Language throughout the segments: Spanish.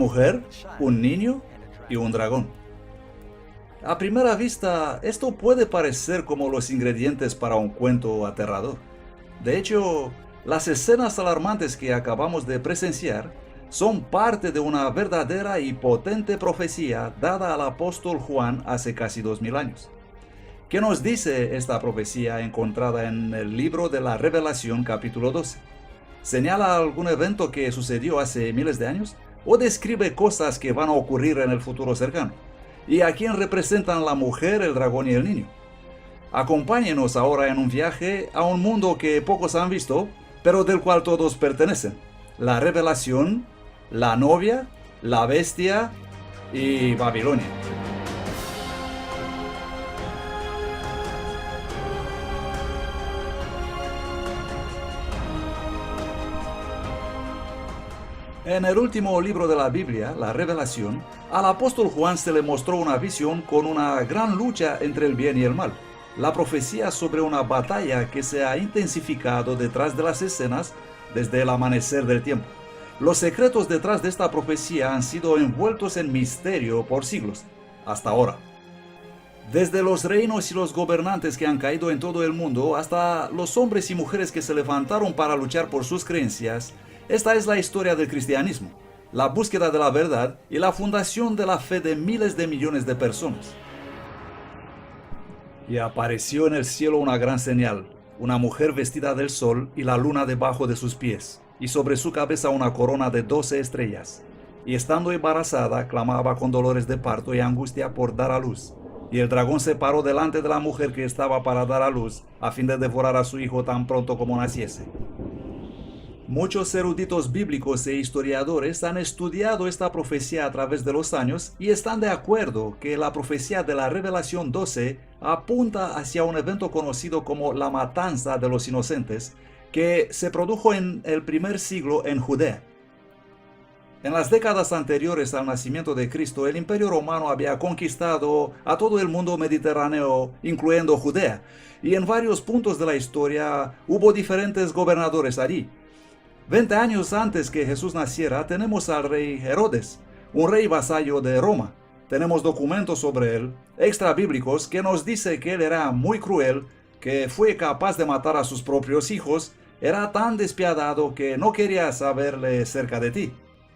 mujer, un niño y un dragón. A primera vista, esto puede parecer como los ingredientes para un cuento aterrador. De hecho, las escenas alarmantes que acabamos de presenciar son parte de una verdadera y potente profecía dada al apóstol Juan hace casi 2000 años. ¿Qué nos dice esta profecía encontrada en el libro de la Revelación capítulo 12? ¿Señala algún evento que sucedió hace miles de años? ¿O describe cosas que van a ocurrir en el futuro cercano? ¿Y a quién representan la mujer, el dragón y el niño? Acompáñenos ahora en un viaje a un mundo que pocos han visto, pero del cual todos pertenecen. La revelación, la novia, la bestia y Babilonia. En el último libro de la Biblia, la Revelación, al apóstol Juan se le mostró una visión con una gran lucha entre el bien y el mal. La profecía sobre una batalla que se ha intensificado detrás de las escenas desde el amanecer del tiempo. Los secretos detrás de esta profecía han sido envueltos en misterio por siglos, hasta ahora. Desde los reinos y los gobernantes que han caído en todo el mundo hasta los hombres y mujeres que se levantaron para luchar por sus creencias, esta es la historia del cristianismo, la búsqueda de la verdad y la fundación de la fe de miles de millones de personas. Y apareció en el cielo una gran señal, una mujer vestida del sol y la luna debajo de sus pies, y sobre su cabeza una corona de 12 estrellas. Y estando embarazada, clamaba con dolores de parto y angustia por dar a luz. Y el dragón se paró delante de la mujer que estaba para dar a luz, a fin de devorar a su hijo tan pronto como naciese. Muchos eruditos bíblicos e historiadores han estudiado esta profecía a través de los años y están de acuerdo que la profecía de la Revelación 12 apunta hacia un evento conocido como la matanza de los inocentes, que se produjo en el primer siglo en Judea. En las décadas anteriores al nacimiento de Cristo, el Imperio Romano había conquistado a todo el mundo mediterráneo, incluyendo Judea, y en varios puntos de la historia hubo diferentes gobernadores allí. 20 años antes que Jesús naciera, tenemos al rey Herodes, un rey vasallo de Roma. Tenemos documentos sobre él, extra bíblicos, que nos dice que él era muy cruel, que fue capaz de matar a sus propios hijos, era tan despiadado que no quería saberle cerca de ti.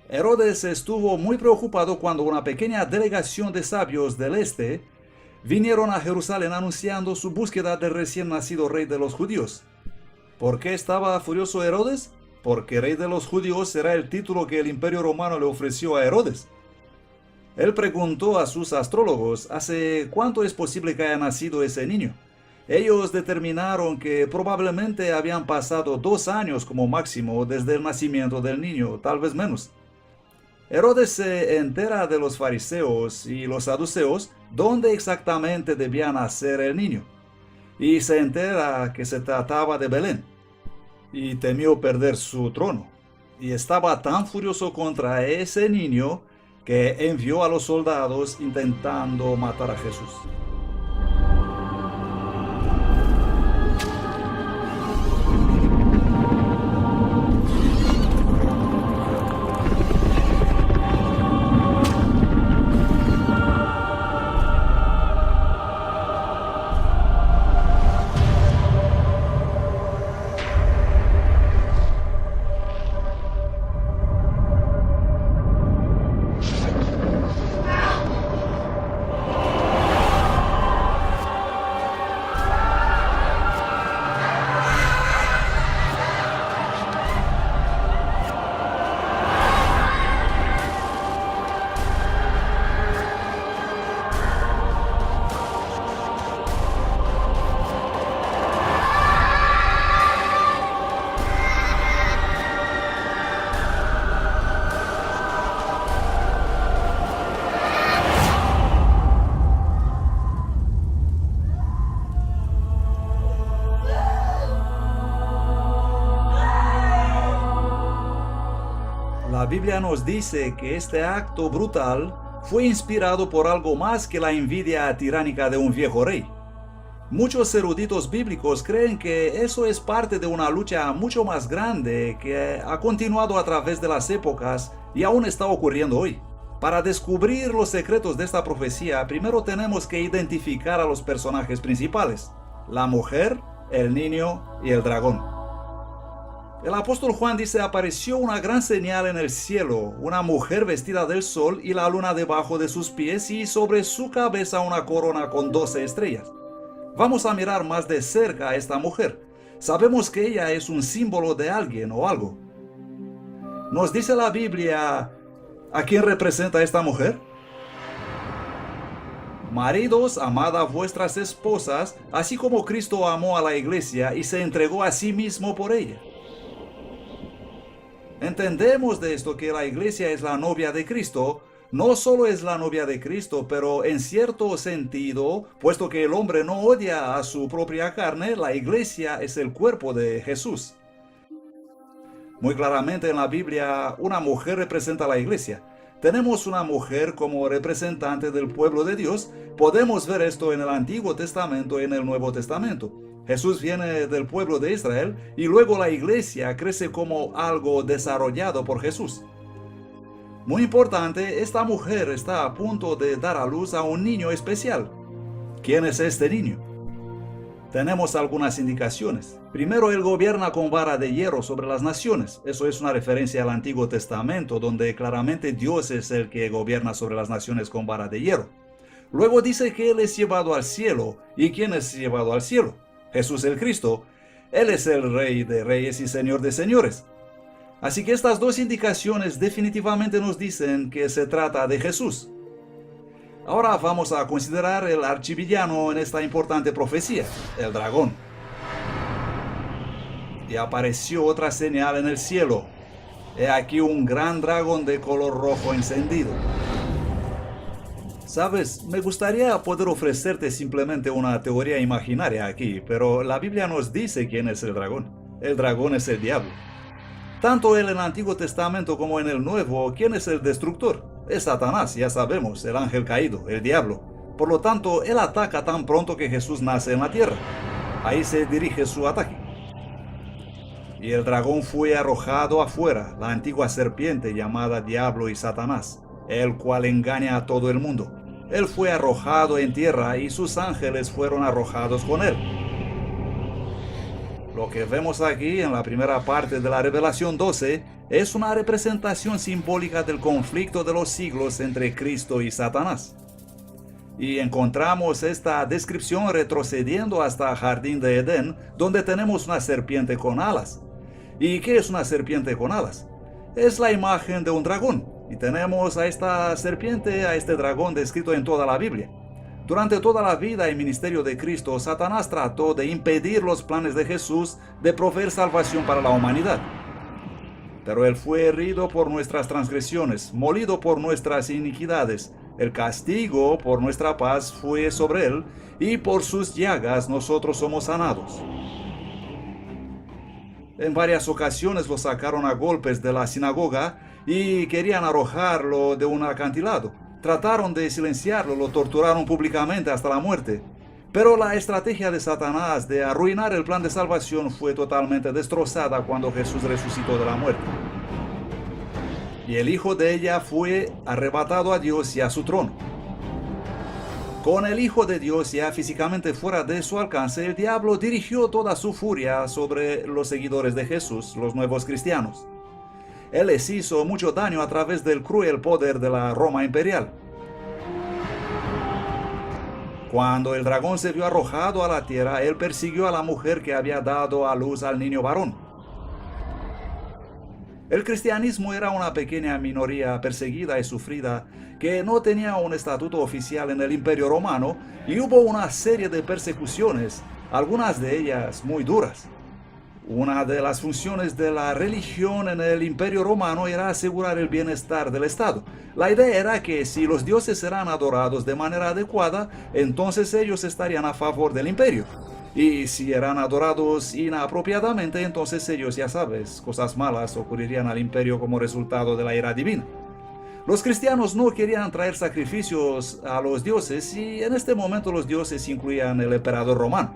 Herodes estuvo muy preocupado cuando una pequeña delegación de sabios del este vinieron a Jerusalén anunciando su búsqueda del recién nacido rey de los judíos. ¿Por qué estaba furioso Herodes? Porque rey de los judíos era el título que el Imperio Romano le ofreció a Herodes. Él preguntó a sus astrólogos ¿hace cuánto es posible que haya nacido ese niño? Ellos determinaron que probablemente habían pasado 2 años como máximo desde el nacimiento del niño, tal vez menos. Herodes se entera de los fariseos y los saduceos dónde exactamente debía nacer el niño, y se entera que se trataba de Belén. Y temió perder su trono, y estaba tan furioso contra ese niño que envió a los soldados intentando matar a Jesús. La Biblia nos dice que este acto brutal fue inspirado por algo más que la envidia tiránica de un viejo rey. Muchos eruditos bíblicos creen que eso es parte de una lucha mucho más grande que ha continuado a través de las épocas y aún está ocurriendo hoy. Para descubrir los secretos de esta profecía, primero tenemos que identificar a los personajes principales: la mujer, el niño y el dragón. El apóstol Juan dice: apareció una gran señal en el cielo, una mujer vestida del sol y la luna debajo de sus pies, y sobre su cabeza una corona con 12 estrellas. Vamos a mirar más de cerca a esta mujer. Sabemos que ella es un símbolo de alguien o algo. ¿Nos dice la Biblia a quién representa esta mujer? Maridos, amad a vuestras esposas, así como Cristo amó a la iglesia y se entregó a sí mismo por ella. Entendemos de esto que la iglesia es la novia de Cristo. No solo es la novia de Cristo, pero en cierto sentido, puesto que el hombre no odia a su propia carne, la iglesia es el cuerpo de Jesús. Muy claramente en la Biblia, una mujer representa a la iglesia. Tenemos una mujer como representante del pueblo de Dios. Podemos ver esto en el Antiguo Testamento y en el Nuevo Testamento. Jesús viene del pueblo de Israel y luego la iglesia crece como algo desarrollado por Jesús. Muy importante, esta mujer está a punto de dar a luz a un niño especial. ¿Quién es este niño? Tenemos algunas indicaciones. Primero, él gobierna con vara de hierro sobre las naciones. Eso es una referencia al Antiguo Testamento, donde claramente Dios es el que gobierna sobre las naciones con vara de hierro. Luego dice que él es llevado al cielo. ¿Y quién es llevado al cielo? Jesús el Cristo. Él es el Rey de reyes y Señor de señores. Así que estas dos indicaciones definitivamente nos dicen que se trata de Jesús. Ahora vamos a considerar el archivillano en esta importante profecía, el dragón. Y apareció otra señal en el cielo. He aquí un gran dragón de color rojo encendido. Sabes, me gustaría poder ofrecerte simplemente una teoría imaginaria aquí, pero la Biblia nos dice quién es el dragón. El dragón es el diablo. Tanto en el Antiguo Testamento como en el Nuevo, ¿quién es el destructor? Es Satanás, ya sabemos, el ángel caído, el diablo. Por lo tanto, él ataca tan pronto que Jesús nace en la tierra. Ahí se dirige su ataque. Y el dragón fue arrojado afuera, la antigua serpiente llamada Diablo y Satanás, el cual engaña a todo el mundo. Él fue arrojado en tierra y sus ángeles fueron arrojados con él. Lo que vemos aquí en la primera parte de la Revelación 12 es una representación simbólica del conflicto de los siglos entre Cristo y Satanás. Y encontramos esta descripción retrocediendo hasta el jardín de Edén, donde tenemos una serpiente con alas. ¿Y qué es una serpiente con alas? Es la imagen de un dragón. Y tenemos a esta serpiente, a este dragón descrito en toda la Biblia. Durante toda la vida y ministerio de Cristo, Satanás trató de impedir los planes de Jesús de proveer salvación para la humanidad. Pero él fue herido por nuestras transgresiones, molido por nuestras iniquidades. El castigo por nuestra paz fue sobre él, y por sus llagas nosotros somos sanados. En varias ocasiones lo sacaron a golpes de la sinagoga y querían arrojarlo de un acantilado. Trataron de silenciarlo, lo torturaron públicamente hasta la muerte. Pero la estrategia de Satanás de arruinar el plan de salvación fue totalmente destrozada cuando Jesús resucitó de la muerte. Y el hijo de ella fue arrebatado a Dios y a su trono. Con el Hijo de Dios ya físicamente fuera de su alcance, el diablo dirigió toda su furia sobre los seguidores de Jesús, los nuevos cristianos. Él les hizo mucho daño a través del cruel poder de la Roma imperial. Cuando el dragón se vio arrojado a la tierra, él persiguió a la mujer que había dado a luz al niño varón. El cristianismo era una pequeña minoría perseguida y sufrida que no tenía un estatuto oficial en el Imperio Romano, y hubo una serie de persecuciones, algunas de ellas muy duras. Una de las funciones de la religión en el Imperio Romano era asegurar el bienestar del Estado. La idea era que si los dioses eran adorados de manera adecuada, entonces ellos estarían a favor del imperio. Y si eran adorados inapropiadamente, entonces ellos, ya sabes, cosas malas ocurrirían al imperio como resultado de la ira divina. Los cristianos no querían traer sacrificios a los dioses y en este momento los dioses incluían el emperador romano.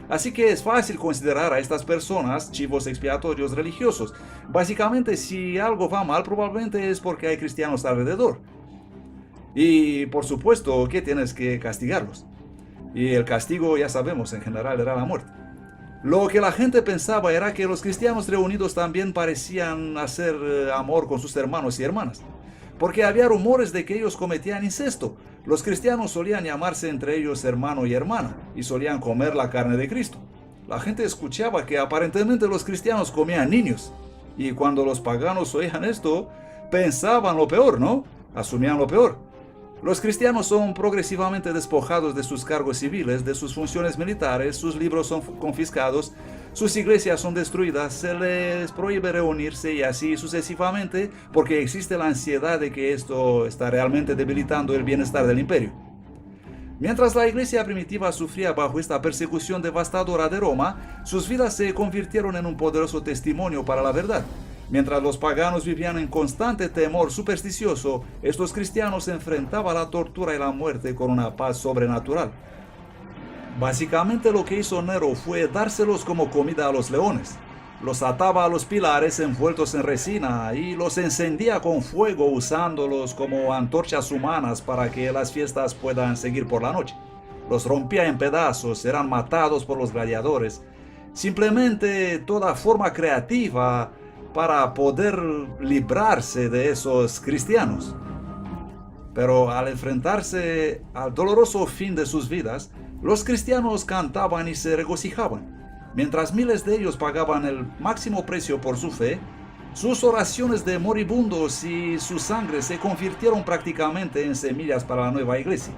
Así que es fácil considerar a estas personas chivos expiatorios religiosos. Básicamente, si algo va mal, probablemente es porque hay cristianos alrededor. Y por supuesto que tienes que castigarlos. Y el castigo, ya sabemos, en general era la muerte. Lo que la gente pensaba era que los cristianos reunidos también parecían hacer amor con sus hermanos y hermanas, porque había rumores de que ellos cometían incesto. Los cristianos solían llamarse entre ellos hermano y hermana, y solían comer la carne de Cristo. La gente escuchaba que aparentemente los cristianos comían niños, y cuando los paganos oían esto, pensaban lo peor, ¿no? Asumían lo peor. Los cristianos son progresivamente despojados de sus cargos civiles, de sus funciones militares, sus libros son confiscados, sus iglesias son destruidas, se les prohíbe reunirse y así sucesivamente porque existe la ansiedad de que esto está realmente debilitando el bienestar del imperio. Mientras la iglesia primitiva sufría bajo esta persecución devastadora de Roma, sus vidas se convirtieron en un poderoso testimonio para la verdad. Mientras los paganos vivían en constante temor supersticioso, estos cristianos enfrentaban la tortura y la muerte con una paz sobrenatural. Básicamente lo que hizo Nero fue dárselos como comida a los leones. Los ataba a los pilares envueltos en resina y los encendía con fuego usándolos como antorchas humanas para que las fiestas puedan seguir por la noche. Los rompía en pedazos, eran matados por los gladiadores. Simplemente toda forma creativa para poder librarse de esos cristianos. Pero al enfrentarse al doloroso fin de sus vidas, los cristianos cantaban y se regocijaban. Mientras miles de ellos pagaban el máximo precio por su fe, sus oraciones de moribundos y su sangre se convirtieron prácticamente en semillas para la nueva iglesia.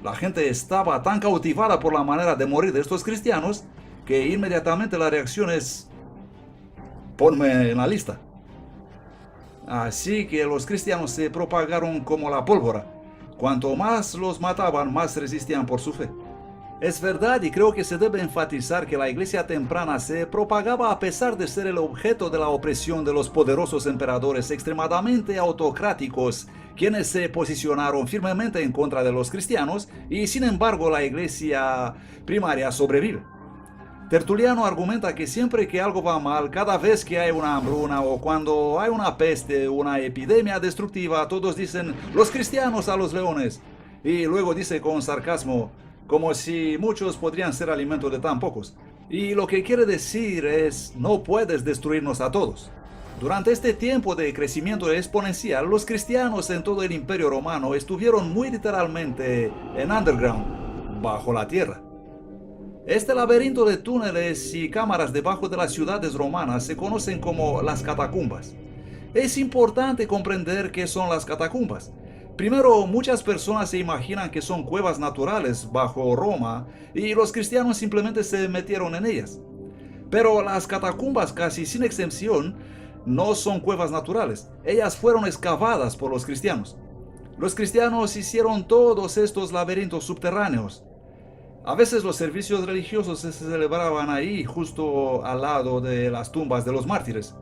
La gente estaba tan cautivada por la manera de morir de estos cristianos que inmediatamente la reacción es: ponme en la lista. Así que los cristianos se propagaron como la pólvora. Cuanto más los mataban, más resistían por su fe. Es verdad y creo que se debe enfatizar que la iglesia temprana se propagaba a pesar de ser el objeto de la opresión de los poderosos emperadores extremadamente autocráticos, quienes se posicionaron firmemente en contra de los cristianos y sin embargo la iglesia primaria sobrevive. Tertuliano argumenta que siempre que algo va mal, cada vez que hay una hambruna o cuando hay una peste, una epidemia destructiva, todos dicen los cristianos a los leones. Y luego dice con sarcasmo, como si muchos podrían ser alimento de tan pocos. Y lo que quiere decir es, no puedes destruirnos a todos. Durante este tiempo de crecimiento exponencial, los cristianos en todo el imperio romano estuvieron muy literalmente en underground, bajo la tierra. Este laberinto de túneles y cámaras debajo de las ciudades romanas se conocen como las catacumbas. Es importante comprender qué son las catacumbas. Primero, muchas personas se imaginan que son cuevas naturales bajo Roma y los cristianos simplemente se metieron en ellas. Pero las catacumbas, casi sin excepción, no son cuevas naturales. Ellas fueron excavadas por los cristianos. Los cristianos hicieron todos estos laberintos subterráneos. A veces los servicios religiosos se celebraban ahí, justo al lado de las tumbas de los mártires.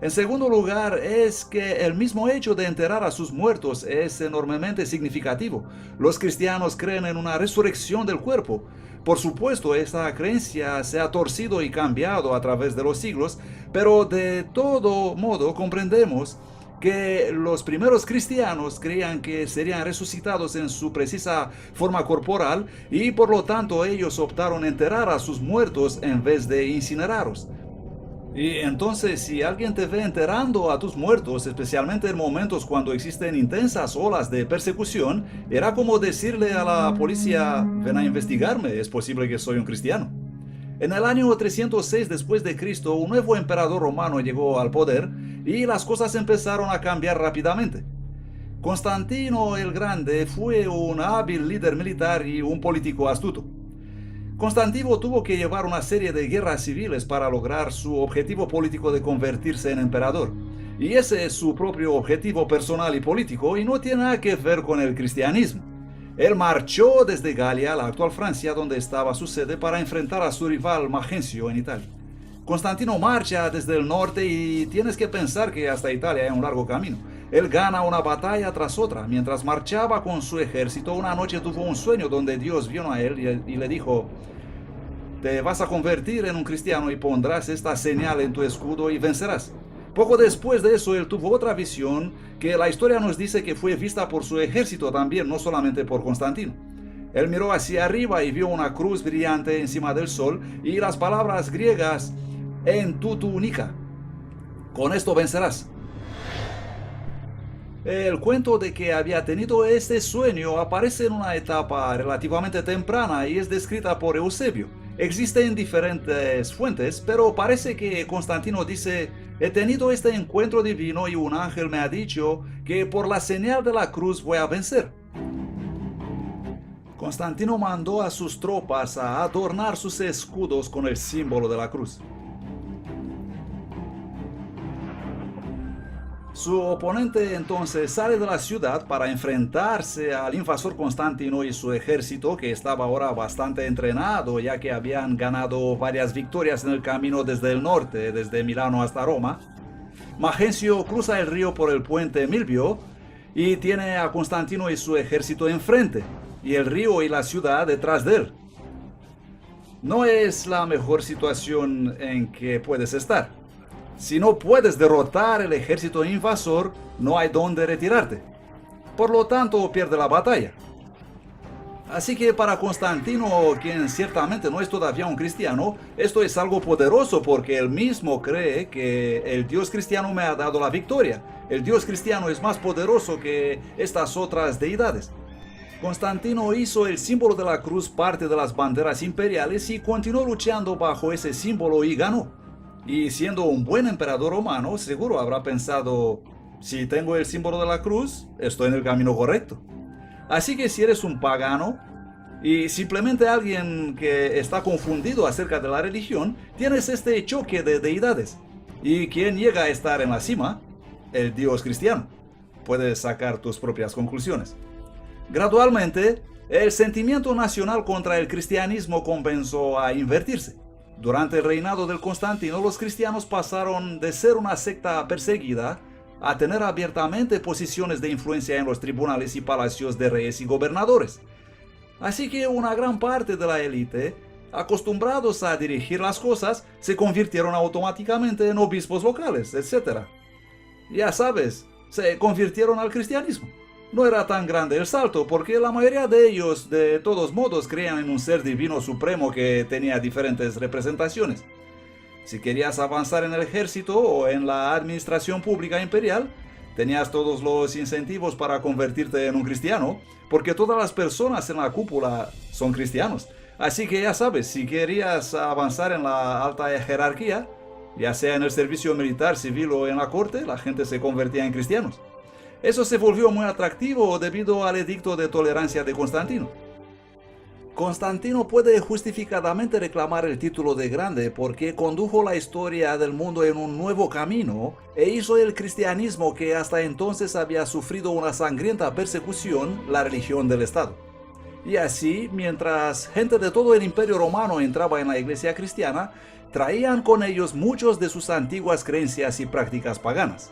En segundo lugar, es que el mismo hecho de enterrar a sus muertos es enormemente significativo. Los cristianos creen en una resurrección del cuerpo. Por supuesto, esta creencia se ha torcido y cambiado a través de los siglos, pero de todo modo comprendemos que los primeros cristianos creían que serían resucitados en su precisa forma corporal y por lo tanto ellos optaron enterrar a sus muertos en vez de incinerarlos. Y entonces si alguien te ve enterrando a tus muertos, especialmente en momentos cuando existen intensas olas de persecución, era como decirle a la policía, ven a investigarme, es posible que soy un cristiano. En el año 306 después de Cristo, un nuevo emperador romano llegó al poder y las cosas empezaron a cambiar rápidamente. Constantino el Grande fue un hábil líder militar y un político astuto. Constantino tuvo que llevar una serie de guerras civiles para lograr su objetivo político de convertirse en emperador. Y ese es su propio objetivo personal y político y no tiene nada que ver con el cristianismo. Él marchó desde Galia, la actual Francia, donde estaba su sede, para enfrentar a su rival Magencio en Italia. Constantino marcha desde el norte y tienes que pensar que hasta Italia hay un largo camino. Él gana una batalla tras otra. Mientras marchaba con su ejército, una noche tuvo un sueño donde Dios vino a él y le dijo: te vas a convertir en un cristiano y pondrás esta señal en tu escudo y vencerás. Poco después de eso, él tuvo otra visión que la historia nos dice que fue vista por su ejército también, no solamente por Constantino. Él miró hacia arriba y vio una cruz brillante encima del sol y las palabras griegas: en tu túnica, con esto vencerás. El cuento de que había tenido este sueño aparece en una etapa relativamente temprana y es descrita por Eusebio. Existen diferentes fuentes, pero parece que Constantino dice: he tenido este encuentro divino y un ángel me ha dicho que por la señal de la cruz voy a vencer. Constantino mandó a sus tropas a adornar sus escudos con el símbolo de la cruz. Su oponente entonces sale de la ciudad para enfrentarse al invasor Constantino y su ejército, que estaba ahora bastante entrenado, ya que habían ganado varias victorias en el camino desde el norte, desde Milano hasta Roma. Magencio cruza el río por el puente Milvio y tiene a Constantino y su ejército enfrente, y el río y la ciudad detrás de él. No es la mejor situación en que puedes estar. Si no puedes derrotar el ejército invasor, no hay dónde retirarte. Por lo tanto, pierde la batalla. Así que para Constantino, quien ciertamente no es todavía un cristiano, esto es algo poderoso porque él mismo cree que el Dios cristiano me ha dado la victoria. El Dios cristiano es más poderoso que estas otras deidades. Constantino hizo el símbolo de la cruz parte de las banderas imperiales y continuó luchando bajo ese símbolo y ganó. Y siendo un buen emperador romano, seguro habrá pensado: si tengo el símbolo de la cruz, estoy en el camino correcto. Así que si eres un pagano y simplemente alguien que está confundido acerca de la religión, tienes este choque de deidades. ¿Y quién llega a estar en la cima? El Dios cristiano. Puedes sacar tus propias conclusiones. Gradualmente, el sentimiento nacional contra el cristianismo comenzó a invertirse. Durante el reinado del Constantino, los cristianos pasaron de ser una secta perseguida a tener abiertamente posiciones de influencia en los tribunales y palacios de reyes y gobernadores. Así que una gran parte de la élite, acostumbrados a dirigir las cosas, se convirtieron automáticamente en obispos locales, etc. Ya sabes, se convirtieron al cristianismo. No era tan grande el salto, porque la mayoría de ellos, de todos modos, creían en un ser divino supremo que tenía diferentes representaciones. Si querías avanzar en el ejército o en la administración pública imperial, tenías todos los incentivos para convertirte en un cristiano, porque todas las personas en la cúpula son cristianos. Así que ya sabes, si querías avanzar en la alta jerarquía, ya sea en el servicio militar, civil o en la corte, la gente se convertía en cristianos. Eso se volvió muy atractivo debido al edicto de tolerancia de Constantino. Constantino puede justificadamente reclamar el título de grande porque condujo la historia del mundo en un nuevo camino e hizo el cristianismo, que hasta entonces había sufrido una sangrienta persecución, la religión del Estado. Y así, mientras gente de todo el Imperio Romano entraba en la iglesia cristiana, traían con ellos muchos de sus antiguas creencias y prácticas paganas.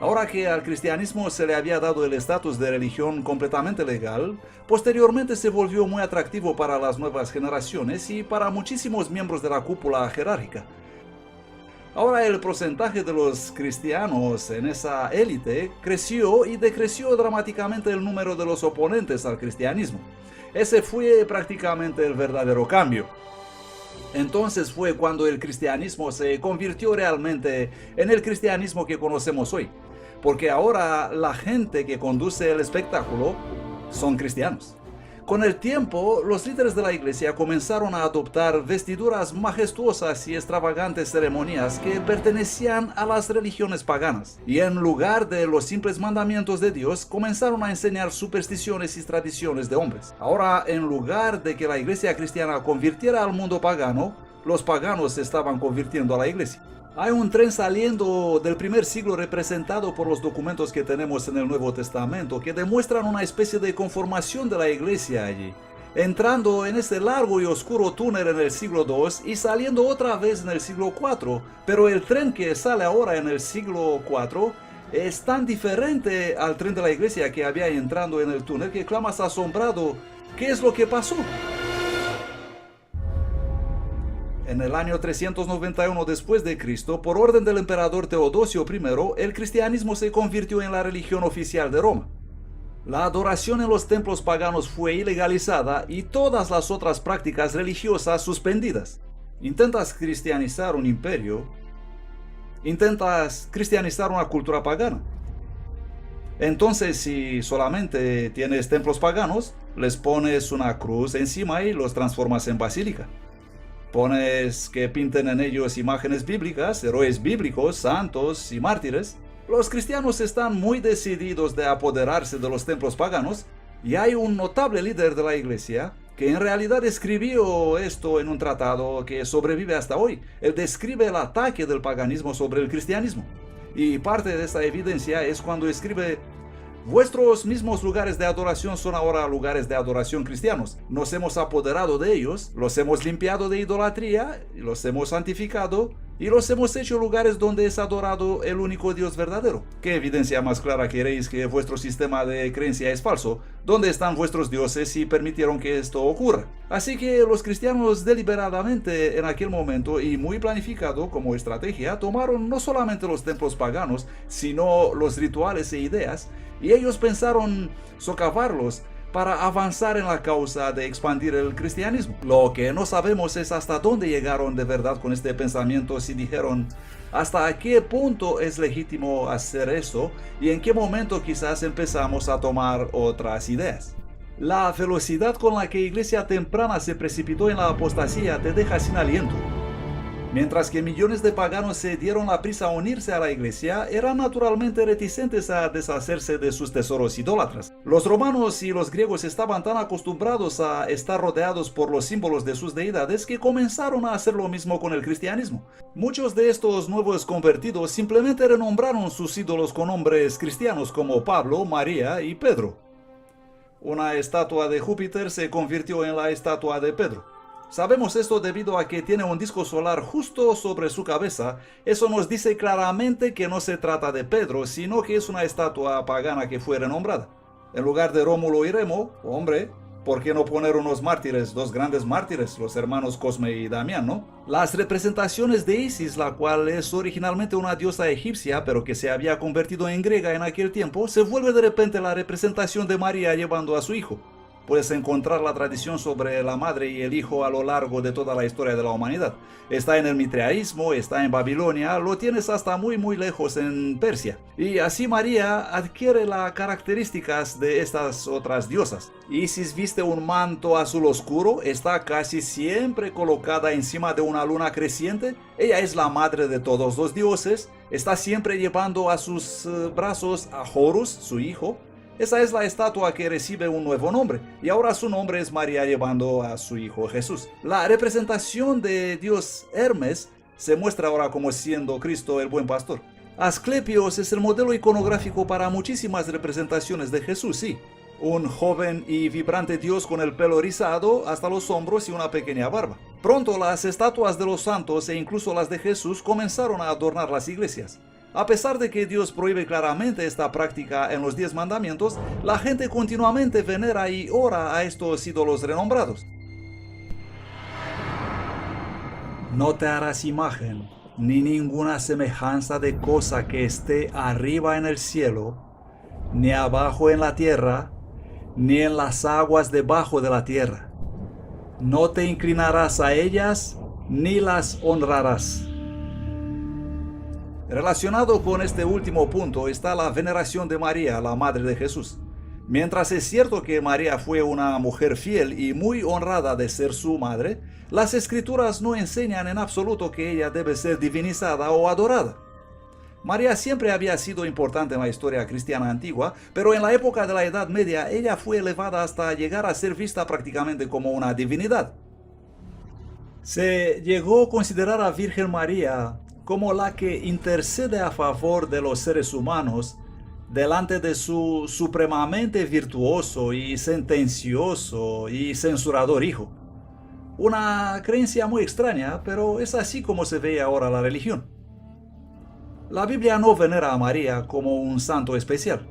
Ahora que al cristianismo se le había dado el estatus de religión completamente legal, posteriormente se volvió muy atractivo para las nuevas generaciones y para muchísimos miembros de la cúpula jerárquica. Ahora el porcentaje de los cristianos en esa élite creció y decreció dramáticamente el número de los oponentes al cristianismo. Ese fue prácticamente el verdadero cambio. Entonces fue cuando el cristianismo se convirtió realmente en el cristianismo que conocemos hoy, porque ahora la gente que conduce el espectáculo son cristianos. Con el tiempo, los líderes de la iglesia comenzaron a adoptar vestiduras majestuosas y extravagantes ceremonias que pertenecían a las religiones paganas, y en lugar de los simples mandamientos de Dios, comenzaron a enseñar supersticiones y tradiciones de hombres. Ahora, en lugar de que la iglesia cristiana convirtiera al mundo pagano, los paganos se estaban convirtiendo a la iglesia. Hay un tren saliendo del primer siglo representado por los documentos que tenemos en el Nuevo Testamento, que demuestran una especie de conformación de la iglesia allí, entrando en este largo y oscuro túnel en el siglo II y saliendo otra vez en el siglo IV. Pero el tren que sale ahora en el siglo IV es tan diferente al tren de la iglesia que había entrando en el túnel que clamas asombrado, ¿qué es lo que pasó? En el año 391 después de Cristo, por orden del emperador Teodosio I, el cristianismo se convirtió en la religión oficial de Roma. La adoración en los templos paganos fue ilegalizada y todas las otras prácticas religiosas suspendidas. Intentas cristianizar un imperio, intentas cristianizar una cultura pagana. Entonces, si solamente tienes templos paganos, les pones una cruz encima y los transformas en basílica. Pones que pinten en ellos imágenes bíblicas, héroes bíblicos, santos y mártires. Los cristianos están muy decididos de apoderarse de los templos paganos y hay un notable líder de la iglesia que en realidad escribió esto en un tratado que sobrevive hasta hoy. Él describe el ataque del paganismo sobre el cristianismo. Y parte de esa evidencia es cuando escribe: vuestros mismos lugares de adoración son ahora lugares de adoración cristianos. Nos hemos apoderado de ellos, los hemos limpiado de idolatría, los hemos santificado y los hemos hecho lugares donde es adorado el único Dios verdadero. ¿Qué evidencia más clara queréis que vuestro sistema de creencia es falso? ¿Dónde están vuestros dioses y permitieron que esto ocurra? Así que los cristianos deliberadamente en aquel momento y muy planificado como estrategia tomaron no solamente los templos paganos, sino los rituales e ideas, y ellos pensaron socavarlos para avanzar en la causa de expandir el cristianismo. Lo que no sabemos es hasta dónde llegaron de verdad con este pensamiento, si dijeron hasta qué punto es legítimo hacer eso y en qué momento quizás empezamos a tomar otras ideas. La velocidad con la que Iglesia temprana se precipitó en la apostasía te deja sin aliento. Mientras que millones de paganos se dieron la prisa a unirse a la iglesia, eran naturalmente reticentes a deshacerse de sus tesoros idólatras. Los romanos y los griegos estaban tan acostumbrados a estar rodeados por los símbolos de sus deidades que comenzaron a hacer lo mismo con el cristianismo. Muchos de estos nuevos convertidos simplemente renombraron sus ídolos con nombres cristianos como Pablo, María y Pedro. Una estatua de Júpiter se convirtió en la estatua de Pedro. Sabemos esto debido a que tiene un disco solar justo sobre su cabeza. Eso nos dice claramente que no se trata de Pedro, sino que es una estatua pagana que fue renombrada. En lugar de Rómulo y Remo, hombre, ¿por qué no poner unos mártires, dos grandes mártires, los hermanos Cosme y Damián, no? Las representaciones de Isis, la cual es originalmente una diosa egipcia, pero que se había convertido en griega en aquel tiempo, se vuelve de repente la representación de María llevando a su hijo. Puedes encontrar la tradición sobre la madre y el hijo a lo largo de toda la historia de la humanidad. Está en el mitraísmo, está en Babilonia, lo tienes hasta muy lejos en Persia. Y así María adquiere las características de estas otras diosas. Isis viste un manto azul oscuro, está casi siempre colocada encima de una luna creciente. Ella es la madre de todos los dioses, está siempre llevando a sus brazos a Horus, su hijo. Esa es la estatua que recibe un nuevo nombre, y ahora su nombre es María llevando a su hijo Jesús. La representación de Dios Hermes se muestra ahora como siendo Cristo el buen pastor. Asclepios es el modelo iconográfico para muchísimas representaciones de Jesús, sí. Un joven y vibrante Dios con el pelo rizado hasta los hombros y una pequeña barba. Pronto las estatuas de los santos e incluso las de Jesús comenzaron a adornar las iglesias. A pesar de que Dios prohíbe claramente esta práctica en los 10 mandamientos, la gente continuamente venera y ora a estos ídolos renombrados. No te harás imagen, ni ninguna semejanza de cosa que esté arriba en el cielo, ni abajo en la tierra, ni en las aguas debajo de la tierra. No te inclinarás a ellas, ni las honrarás. Relacionado con este último punto está la veneración de María, la madre de Jesús. Mientras es cierto que María fue una mujer fiel y muy honrada de ser su madre, las escrituras no enseñan en absoluto que ella debe ser divinizada o adorada. María siempre había sido importante en la historia cristiana antigua, pero en la época de la Edad Media ella fue elevada hasta llegar a ser vista prácticamente como una divinidad. Se llegó a considerar a Virgen María como la que intercede a favor de los seres humanos delante de su supremamente virtuoso y sentencioso y censurador hijo. Una creencia muy extraña, pero es así como se ve ahora la religión. La Biblia no venera a María como un santo especial.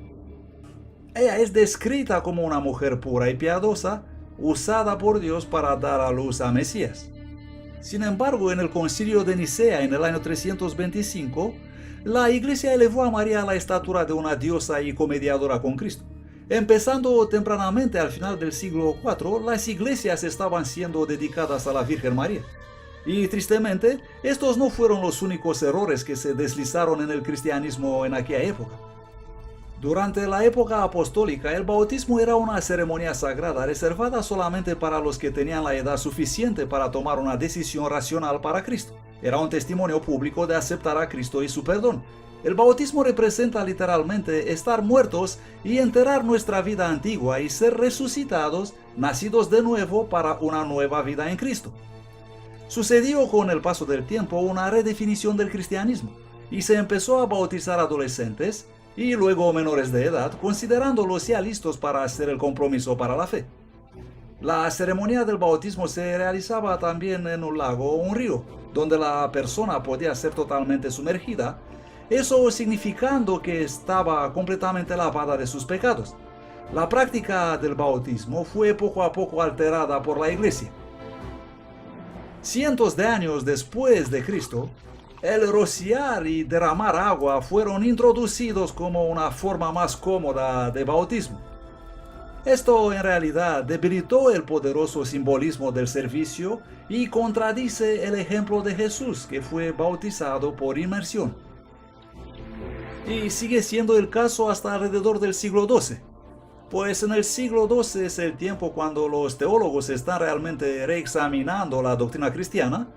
Ella es descrita como una mujer pura y piadosa, usada por Dios para dar a luz a Mesías. Sin embargo, en el Concilio de Nicea en el año 325, la Iglesia elevó a María a la estatura de una diosa y comediadora con Cristo. Empezando tempranamente al final del siglo IV, las iglesias estaban siendo dedicadas a la Virgen María. Y tristemente, estos no fueron los únicos errores que se deslizaron en el cristianismo en aquella época. Durante la época apostólica, el bautismo era una ceremonia sagrada reservada solamente para los que tenían la edad suficiente para tomar una decisión racional para Cristo. Era un testimonio público de aceptar a Cristo y su perdón. El bautismo representa literalmente estar muertos y enterrar nuestra vida antigua y ser resucitados, nacidos de nuevo para una nueva vida en Cristo. Sucedió con el paso del tiempo una redefinición del cristianismo y se empezó a bautizar adolescentes y luego menores de edad, considerándolos ya listos para hacer el compromiso para la fe. La ceremonia del bautismo se realizaba también en un lago o un río, donde la persona podía ser totalmente sumergida, eso significando que estaba completamente lavada de sus pecados. La práctica del bautismo fue poco a poco alterada por la Iglesia. Cientos de años después de Cristo, el rociar y derramar agua fueron introducidos como una forma más cómoda de bautismo. Esto en realidad debilitó el poderoso simbolismo del servicio y contradice el ejemplo de Jesús, que fue bautizado por inmersión. Y sigue siendo el caso hasta alrededor del siglo XII. Pues en el siglo XII es el tiempo cuando los teólogos están realmente reexaminando la doctrina cristiana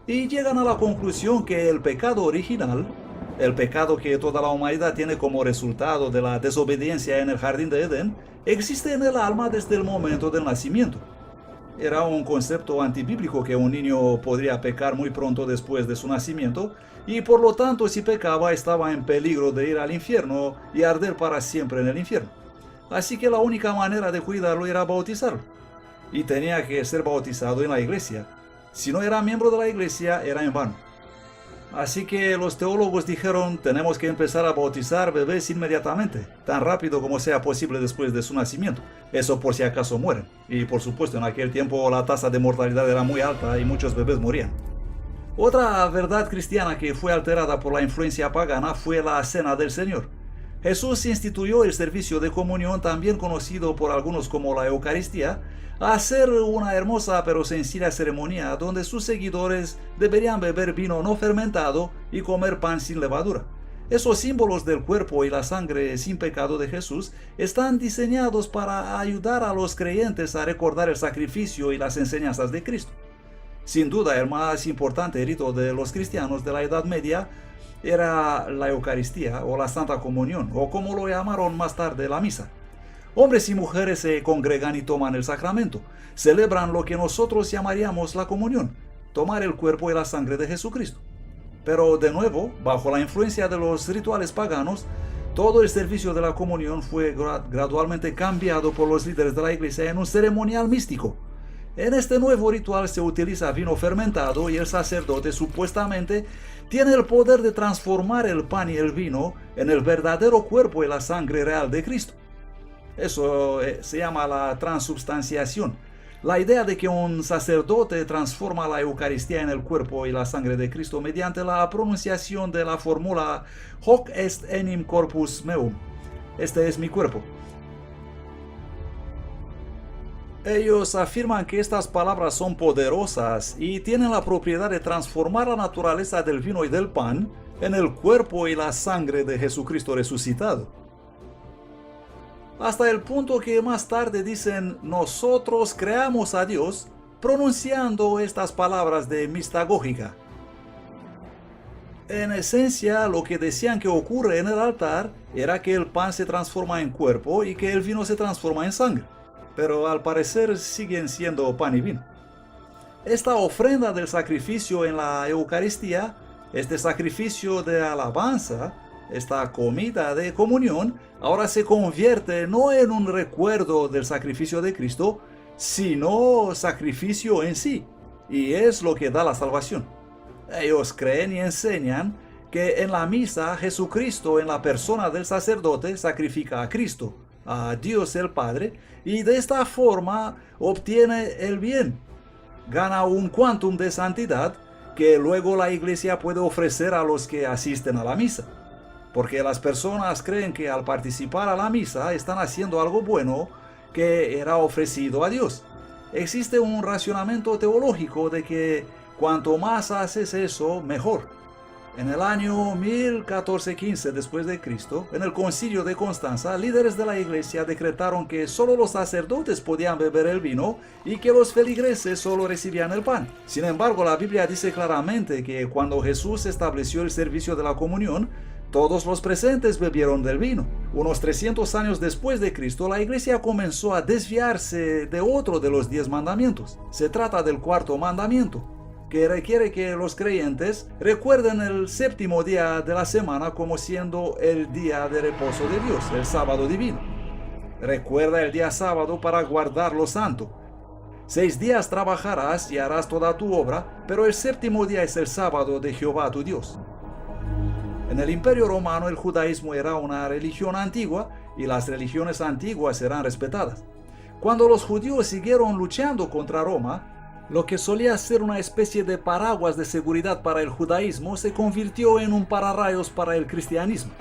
y llegan a la conclusión que el pecado original, el pecado que toda la humanidad tiene como resultado de la desobediencia en el jardín de Edén, existe en el alma desde el momento del nacimiento. Era un concepto antibíblico que un niño podría pecar muy pronto después de su nacimiento y por lo tanto si pecaba estaba en peligro de ir al infierno y arder para siempre en el infierno. Así que la única manera de cuidarlo era bautizarlo. Y tenía que ser bautizado en la iglesia. Si no era miembro de la iglesia, era en vano. Así que los teólogos dijeron, tenemos que empezar a bautizar bebés inmediatamente, tan rápido como sea posible después de su nacimiento. Eso por si acaso mueren. Y por supuesto, en aquel tiempo la tasa de mortalidad era muy alta y muchos bebés morían. Otra verdad cristiana que fue alterada por la influencia pagana fue la Cena del Señor. Jesús instituyó el servicio de comunión, también conocido por algunos como la Eucaristía, a ser una hermosa pero sencilla ceremonia donde sus seguidores deberían beber vino no fermentado y comer pan sin levadura. Esos símbolos del cuerpo y la sangre sin pecado de Jesús están diseñados para ayudar a los creyentes a recordar el sacrificio y las enseñanzas de Cristo. Sin duda, el más importante rito de los cristianos de la Edad Media era la Eucaristía o la Santa Comunión, o como lo llamaron más tarde, la misa. Hombres y mujeres se congregan y toman el sacramento, celebran lo que nosotros llamaríamos la comunión, tomar el cuerpo y la sangre de Jesucristo. Pero de nuevo, bajo la influencia de los rituales paganos, todo el servicio de la comunión fue gradualmente cambiado por los líderes de la iglesia en un ceremonial místico. En este nuevo ritual se utiliza vino fermentado y el sacerdote supuestamente tiene el poder de transformar el pan y el vino en el verdadero cuerpo y la sangre real de Cristo. Eso se llama la transubstanciación. La idea de que un sacerdote transforma la Eucaristía en el cuerpo y la sangre de Cristo mediante la pronunciación de la fórmula Hoc est enim corpus meum. Este es mi cuerpo. Ellos afirman que estas palabras son poderosas y tienen la propiedad de transformar la naturaleza del vino y del pan en el cuerpo y la sangre de Jesucristo resucitado. Hasta el punto que más tarde dicen, nosotros creamos a Dios pronunciando estas palabras de mistagógica. En esencia, lo que decían que ocurre en el altar era que el pan se transforma en cuerpo y que el vino se transforma en sangre. Pero al parecer siguen siendo pan y vino. Esta ofrenda del sacrificio en la Eucaristía, este sacrificio de alabanza, esta comida de comunión, ahora se convierte no en un recuerdo del sacrificio de Cristo, sino sacrificio en sí, y es lo que da la salvación. Ellos creen y enseñan que en la misa Jesucristo en la persona del sacerdote sacrifica a Cristo, a Dios el Padre, y de esta forma obtiene el bien. Gana un quantum de santidad que luego la iglesia puede ofrecer a los que asisten a la misa. Porque las personas creen que al participar a la misa están haciendo algo bueno que era ofrecido a Dios. Existe un racionamiento teológico de que cuanto más haces eso, mejor. En el año 1415 después de Cristo, en el concilio de Constanza, líderes de la iglesia decretaron que solo los sacerdotes podían beber el vino y que los feligreses solo recibían el pan. Sin embargo, la Biblia dice claramente que cuando Jesús estableció el servicio de la comunión, todos los presentes bebieron del vino. Unos 300 años después de Cristo, la iglesia comenzó a desviarse de otro de los 10 mandamientos. Se trata del cuarto mandamiento, que requiere que los creyentes recuerden el séptimo día de la semana como siendo el día de reposo de Dios, el sábado divino. Recuerda el día sábado para guardarlo santo. 6 días trabajarás y harás toda tu obra, pero el séptimo día es el sábado de Jehová tu Dios. En el Imperio Romano el judaísmo era una religión antigua y las religiones antiguas eran respetadas. Cuando los judíos siguieron luchando contra Roma, lo que solía ser una especie de paraguas de seguridad para el judaísmo se convirtió en un pararrayos para el cristianismo.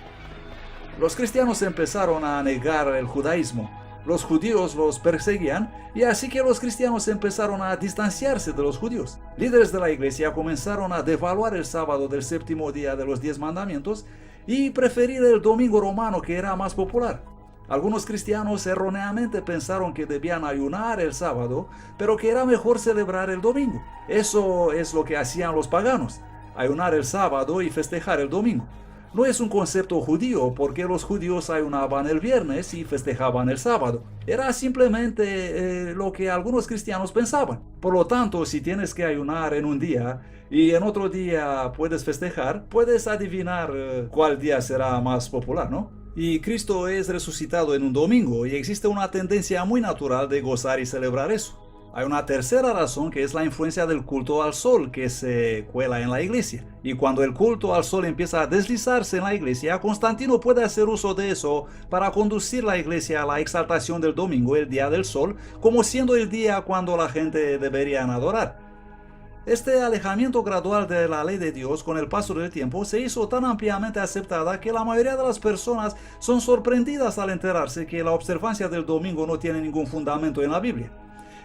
Los cristianos empezaron a negar el judaísmo, los judíos los perseguían y así que los cristianos empezaron a distanciarse de los judíos. Líderes de la iglesia comenzaron a devaluar el sábado del séptimo día de los 10 mandamientos y preferir el domingo romano que era más popular. Algunos cristianos erróneamente pensaron que debían ayunar el sábado, pero que era mejor celebrar el domingo. Eso es lo que hacían los paganos, ayunar el sábado y festejar el domingo. No es un concepto judío porque los judíos ayunaban el viernes y festejaban el sábado. Era simplemente lo que algunos cristianos pensaban. Por lo tanto, si tienes que ayunar en un día y en otro día puedes festejar, puedes adivinar cuál día será más popular, ¿no? Y Cristo es resucitado en un domingo y existe una tendencia muy natural de gozar y celebrar eso. Hay una tercera razón que es la influencia del culto al sol que se cuela en la iglesia. Y cuando el culto al sol empieza a deslizarse en la iglesia, Constantino puede hacer uso de eso para conducir la iglesia a la exaltación del domingo, el día del sol, como siendo el día cuando la gente debería adorar. Este alejamiento gradual de la ley de Dios con el paso del tiempo se hizo tan ampliamente aceptada que la mayoría de las personas son sorprendidas al enterarse que la observancia del domingo no tiene ningún fundamento en la Biblia.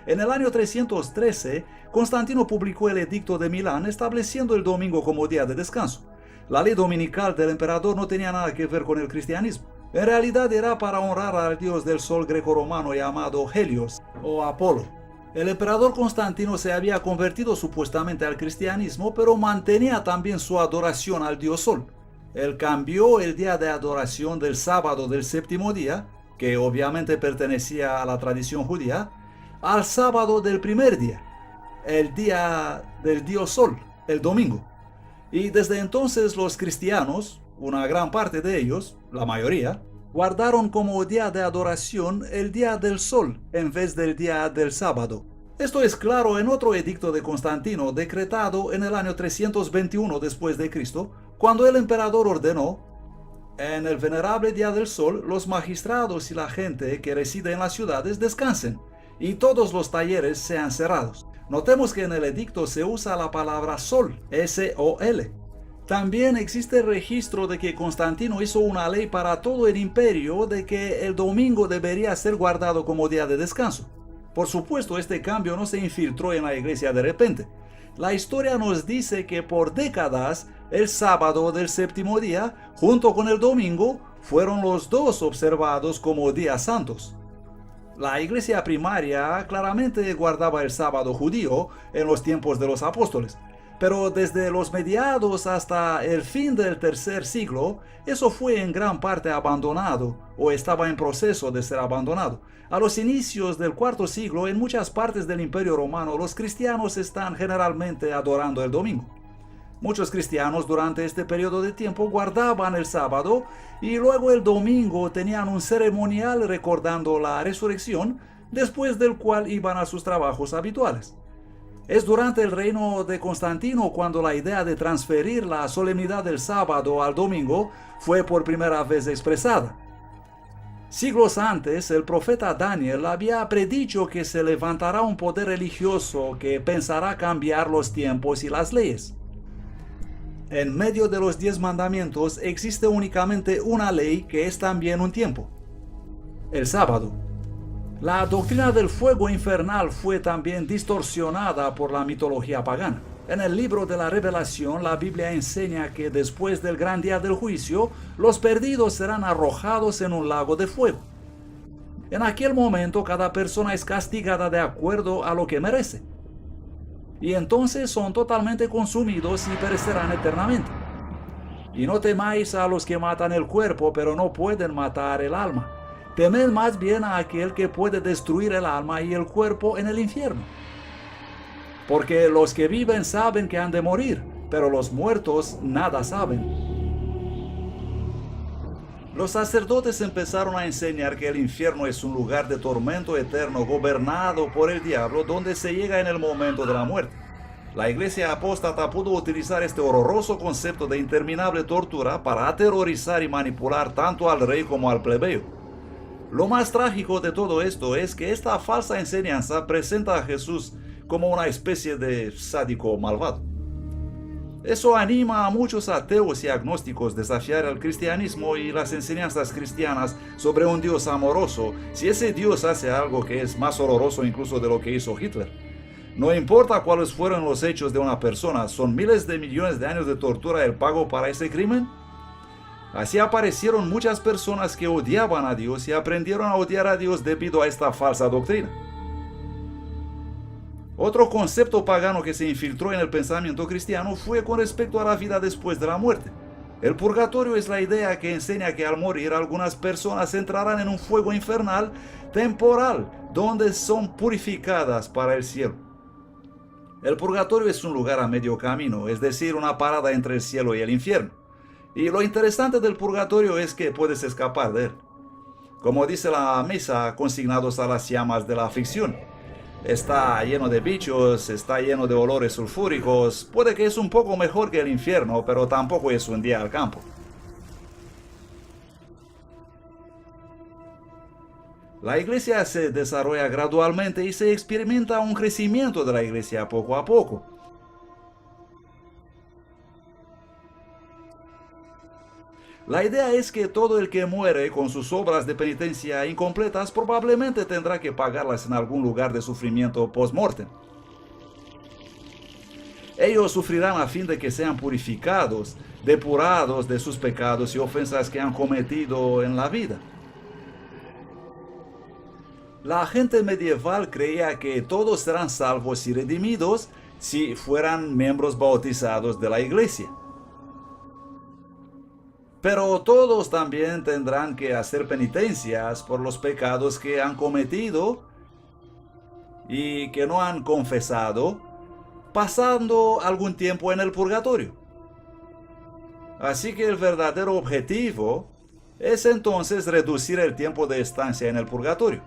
En el año 313, Constantino publicó el Edicto de Milán estableciendo el domingo como día de descanso. La ley dominical del emperador no tenía nada que ver con el cristianismo. En realidad era para honrar al dios del sol greco-romano llamado Helios o Apolo. El emperador Constantino se había convertido supuestamente al cristianismo, pero mantenía también su adoración al dios Sol. Él cambió el día de adoración del sábado del séptimo día, que obviamente pertenecía a la tradición judía, al sábado del primer día, el día del dios Sol, el domingo. Y desde entonces los cristianos, una gran parte de ellos, la mayoría, guardaron como día de adoración el día del sol en vez del día del sábado. Esto es claro en otro edicto de Constantino decretado en el año 321 después de Cristo, cuando el emperador ordenó: en el venerable día del sol, los magistrados y la gente que reside en las ciudades descansen, y todos los talleres sean cerrados. Notemos que en el edicto se usa la palabra sol, S-O-L. También existe registro de que Constantino hizo una ley para todo el imperio de que el domingo debería ser guardado como día de descanso. Por supuesto, este cambio no se infiltró en la iglesia de repente. La historia nos dice que por décadas el sábado del séptimo día, junto con el domingo, fueron los dos observados como días santos. La iglesia primaria claramente guardaba el sábado judío en los tiempos de los apóstoles. Pero desde los mediados hasta el fin del tercer siglo, eso fue en gran parte abandonado o estaba en proceso de ser abandonado. A los inicios del cuarto siglo, en muchas partes del Imperio Romano, los cristianos están generalmente adorando el domingo. Muchos cristianos durante este periodo de tiempo guardaban el sábado y luego el domingo tenían un ceremonial recordando la resurrección, después del cual iban a sus trabajos habituales. Es durante el reino de Constantino cuando la idea de transferir la solemnidad del sábado al domingo fue por primera vez expresada. Siglos antes, el profeta Daniel había predicho que se levantará un poder religioso que pensará cambiar los tiempos y las leyes. En medio de los 10 mandamientos existe únicamente una ley que es también un tiempo: el sábado. La doctrina del fuego infernal fue también distorsionada por la mitología pagana. En el libro de la Revelación, la Biblia enseña que después del gran día del juicio, los perdidos serán arrojados en un lago de fuego. En aquel momento, cada persona es castigada de acuerdo a lo que merece. Y entonces son totalmente consumidos y perecerán eternamente. Y no temáis a los que matan el cuerpo, pero no pueden matar el alma. Temed más bien a aquel que puede destruir el alma y el cuerpo en el infierno. Porque los que viven saben que han de morir, pero los muertos nada saben. Los sacerdotes empezaron a enseñar que el infierno es un lugar de tormento eterno gobernado por el diablo, donde se llega en el momento de la muerte. La iglesia apóstata pudo utilizar este horroroso concepto de interminable tortura para aterrorizar y manipular tanto al rey como al plebeyo. Lo más trágico de todo esto es que esta falsa enseñanza presenta a Jesús como una especie de sádico malvado. Eso anima a muchos ateos y agnósticos a desafiar el cristianismo y las enseñanzas cristianas sobre un Dios amoroso, si ese Dios hace algo que es más horroroso incluso de lo que hizo Hitler. No importa cuáles fueron los hechos de una persona, ¿son miles de millones de años de tortura el pago para ese crimen? Así aparecieron muchas personas que odiaban a Dios y aprendieron a odiar a Dios debido a esta falsa doctrina. Otro concepto pagano que se infiltró en el pensamiento cristiano fue con respecto a la vida después de la muerte. El purgatorio es la idea que enseña que al morir algunas personas entrarán en un fuego infernal temporal, donde son purificadas para el cielo. El purgatorio es un lugar a medio camino, es decir, una parada entre el cielo y el infierno. Y lo interesante del purgatorio es que puedes escapar de él. Como dice la misa, consignados a las llamas de la aflicción. Está lleno de bichos, está lleno de olores sulfúricos. Puede que es un poco mejor que el infierno, pero tampoco es un día al campo. La iglesia se desarrolla gradualmente y se experimenta un crecimiento de la iglesia poco a poco. La idea es que todo el que muere con sus obras de penitencia incompletas probablemente tendrá que pagarlas en algún lugar de sufrimiento post-mortem. Ellos sufrirán a fin de que sean purificados, depurados de sus pecados y ofensas que han cometido en la vida. La gente medieval creía que todos serán salvos y redimidos si fueran miembros bautizados de la iglesia. Pero todos también tendrán que hacer penitencias por los pecados que han cometido y que no han confesado, pasando algún tiempo en el purgatorio. Así que el verdadero objetivo es entonces reducir el tiempo de estancia en el purgatorio.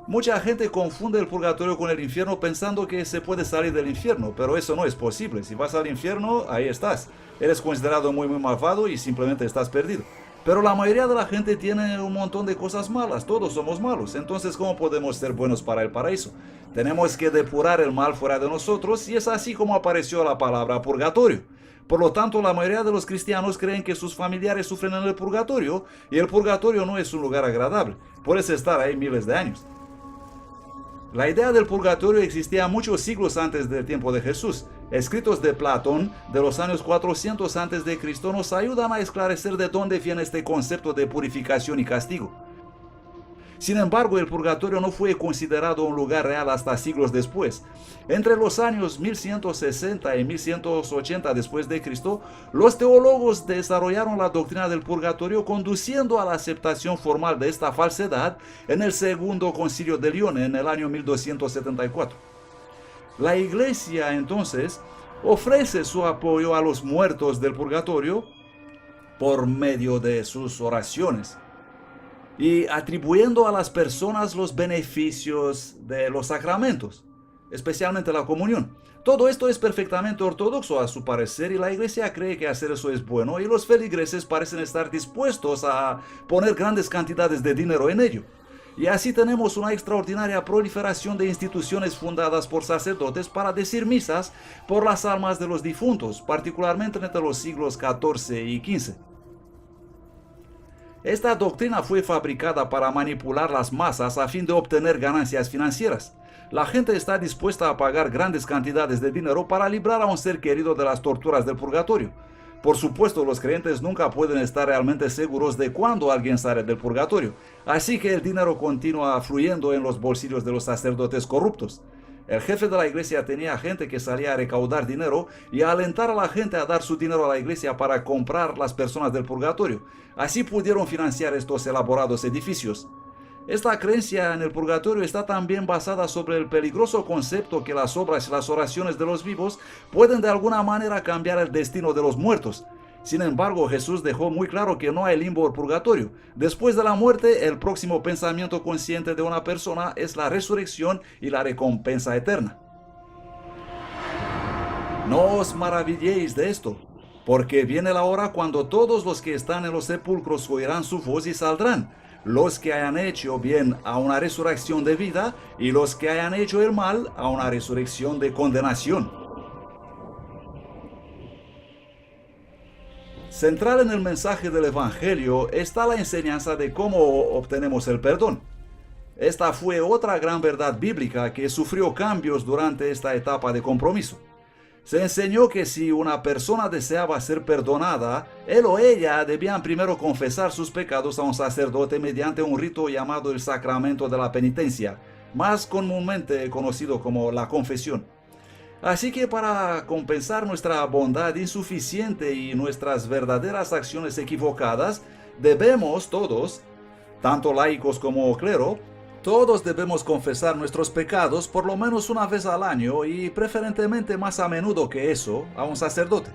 Mucha gente confunde el purgatorio con el infierno pensando que se puede salir del infierno, pero eso no es posible. Si vas al infierno, ahí estás. Eres considerado muy malvado y simplemente estás perdido. Pero la mayoría de la gente tiene un montón de cosas malas, todos somos malos. Entonces, ¿cómo podemos ser buenos para el paraíso? Tenemos que depurar el mal fuera de nosotros y es así como apareció la palabra purgatorio. Por lo tanto, la mayoría de los cristianos creen que sus familiares sufren en el purgatorio y el purgatorio no es un lugar agradable. Puedes estar ahí miles de años. La idea del purgatorio existía muchos siglos antes del tiempo de Jesús. Escritos de Platón de los años 400 a.C. nos ayudan a esclarecer de dónde viene este concepto de purificación y castigo. Sin embargo, el purgatorio no fue considerado un lugar real hasta siglos después. Entre los años 1160 y 1180 después de Cristo, los teólogos desarrollaron la doctrina del purgatorio, conduciendo a la aceptación formal de esta falsedad en el Segundo Concilio de León en el año 1274. La Iglesia entonces ofrece su apoyo a los muertos del purgatorio por medio de sus oraciones y atribuyendo a las personas los beneficios de los sacramentos, especialmente la comunión. Todo esto es perfectamente ortodoxo a su parecer y la iglesia cree que hacer eso es bueno y los feligreses parecen estar dispuestos a poner grandes cantidades de dinero en ello. Y así tenemos una extraordinaria proliferación de instituciones fundadas por sacerdotes para decir misas por las almas de los difuntos, particularmente entre los siglos XIV y XV. Esta doctrina fue fabricada para manipular las masas a fin de obtener ganancias financieras. La gente está dispuesta a pagar grandes cantidades de dinero para librar a un ser querido de las torturas del purgatorio. Por supuesto, los creyentes nunca pueden estar realmente seguros de cuándo alguien sale del purgatorio, así que el dinero continúa fluyendo en los bolsillos de los sacerdotes corruptos. El jefe de la iglesia tenía gente que salía a recaudar dinero y a alentar a la gente a dar su dinero a la iglesia para comprar las personas del purgatorio. Así pudieron financiar estos elaborados edificios. Esta creencia en el purgatorio está también basada sobre el peligroso concepto que las obras y las oraciones de los vivos pueden de alguna manera cambiar el destino de los muertos. Sin embargo, Jesús dejó muy claro que no hay limbo o purgatorio. Después de la muerte, el próximo pensamiento consciente de una persona es la resurrección y la recompensa eterna. No os maravilléis de esto, porque viene la hora cuando todos los que están en los sepulcros oirán su voz y saldrán, los que hayan hecho bien a una resurrección de vida y los que hayan hecho el mal a una resurrección de condenación. Central en el mensaje del Evangelio está la enseñanza de cómo obtenemos el perdón. Esta fue otra gran verdad bíblica que sufrió cambios durante esta etapa de compromiso. Se enseñó que si una persona deseaba ser perdonada, él o ella debían primero confesar sus pecados a un sacerdote mediante un rito llamado el sacramento de la penitencia, más comúnmente conocido como la confesión. Así que para compensar nuestra bondad insuficiente y nuestras verdaderas acciones equivocadas, debemos todos, tanto laicos como clero, todos debemos confesar nuestros pecados por lo menos una vez al año y preferentemente más a menudo que eso a un sacerdote.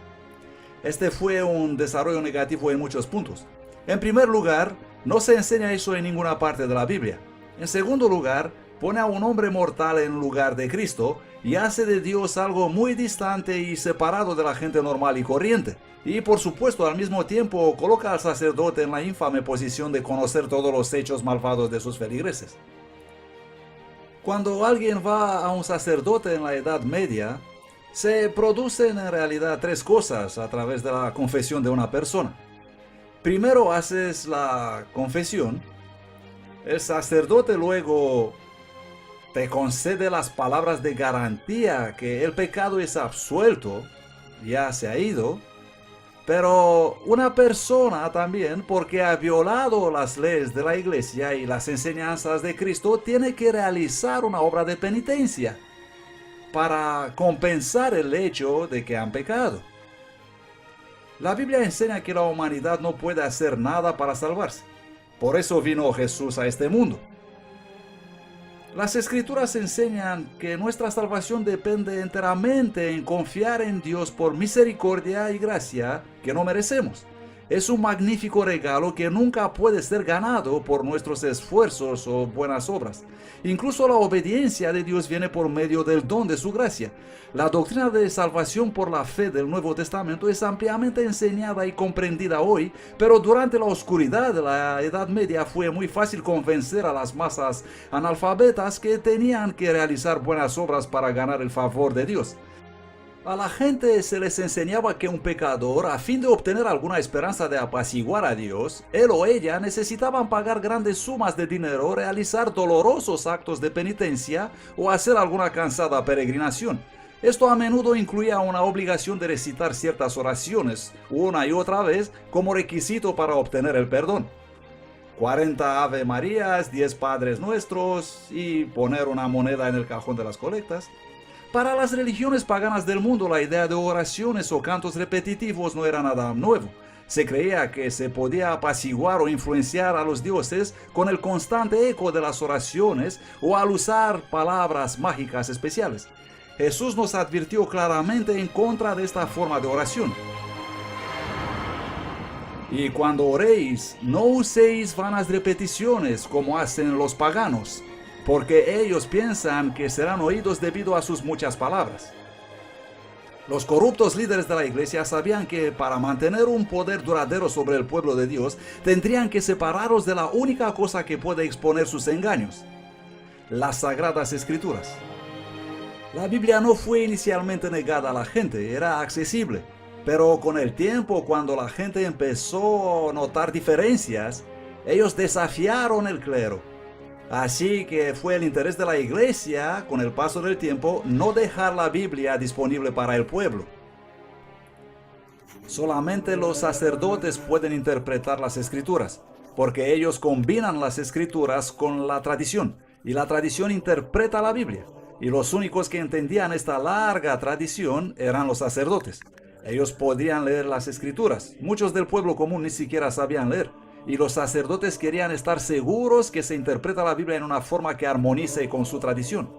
Este fue un desarrollo negativo en muchos puntos. En primer lugar, no se enseña eso en ninguna parte de la Biblia. En segundo lugar, pone a un hombre mortal en lugar de Cristo y hace de Dios algo muy distante y separado de la gente normal y corriente. Y por supuesto, al mismo tiempo, coloca al sacerdote en la infame posición de conocer todos los hechos malvados de sus feligreses. Cuando alguien va a un sacerdote en la Edad Media, se producen en realidad tres cosas a través de la confesión de una persona. Primero haces la confesión, el sacerdote luego te concede las palabras de garantía que el pecado es absuelto, ya se ha ido, pero una persona también, porque ha violado las leyes de la iglesia y las enseñanzas de Cristo, tiene que realizar una obra de penitencia para compensar el hecho de que han pecado. La Biblia enseña que la humanidad no puede hacer nada para salvarse. Por eso vino Jesús a este mundo. Las Escrituras enseñan que nuestra salvación depende enteramente en confiar en Dios por misericordia y gracia que no merecemos. Es un magnífico regalo que nunca puede ser ganado por nuestros esfuerzos o buenas obras. Incluso la obediencia de Dios viene por medio del don de su gracia. La doctrina de salvación por la fe del Nuevo Testamento es ampliamente enseñada y comprendida hoy, pero durante la oscuridad de la Edad Media fue muy fácil convencer a las masas analfabetas que tenían que realizar buenas obras para ganar el favor de Dios. A la gente se les enseñaba que un pecador, a fin de obtener alguna esperanza de apaciguar a Dios, él o ella necesitaban pagar grandes sumas de dinero, realizar dolorosos actos de penitencia o hacer alguna cansada peregrinación. Esto a menudo incluía una obligación de recitar ciertas oraciones una y otra vez como requisito para obtener el perdón. 40 Ave Marías, 10 Padres Nuestros y poner una moneda en el cajón de las colectas. Para las religiones paganas del mundo, la idea de oraciones o cantos repetitivos no era nada nuevo. Se creía que se podía apaciguar o influenciar a los dioses con el constante eco de las oraciones o al usar palabras mágicas especiales. Jesús nos advirtió claramente en contra de esta forma de oración. Y cuando oréis, no uséis vanas repeticiones como hacen los paganos, porque ellos piensan que serán oídos debido a sus muchas palabras. Los corruptos líderes de la iglesia sabían que para mantener un poder duradero sobre el pueblo de Dios, tendrían que separarlos de la única cosa que puede exponer sus engaños: las Sagradas Escrituras. La Biblia no fue inicialmente negada a la gente, era accesible. Pero con el tiempo, cuando la gente empezó a notar diferencias, ellos desafiaron el clero. Así que fue el interés de la iglesia, con el paso del tiempo, no dejar la Biblia disponible para el pueblo. Solamente los sacerdotes pueden interpretar las escrituras, porque ellos combinan las escrituras con la tradición, y la tradición interpreta la Biblia. Y los únicos que entendían esta larga tradición eran los sacerdotes. Ellos podían leer las escrituras. Muchos del pueblo común ni siquiera sabían leer. Y los sacerdotes querían estar seguros que se interpreta la Biblia en una forma que armonice con su tradición.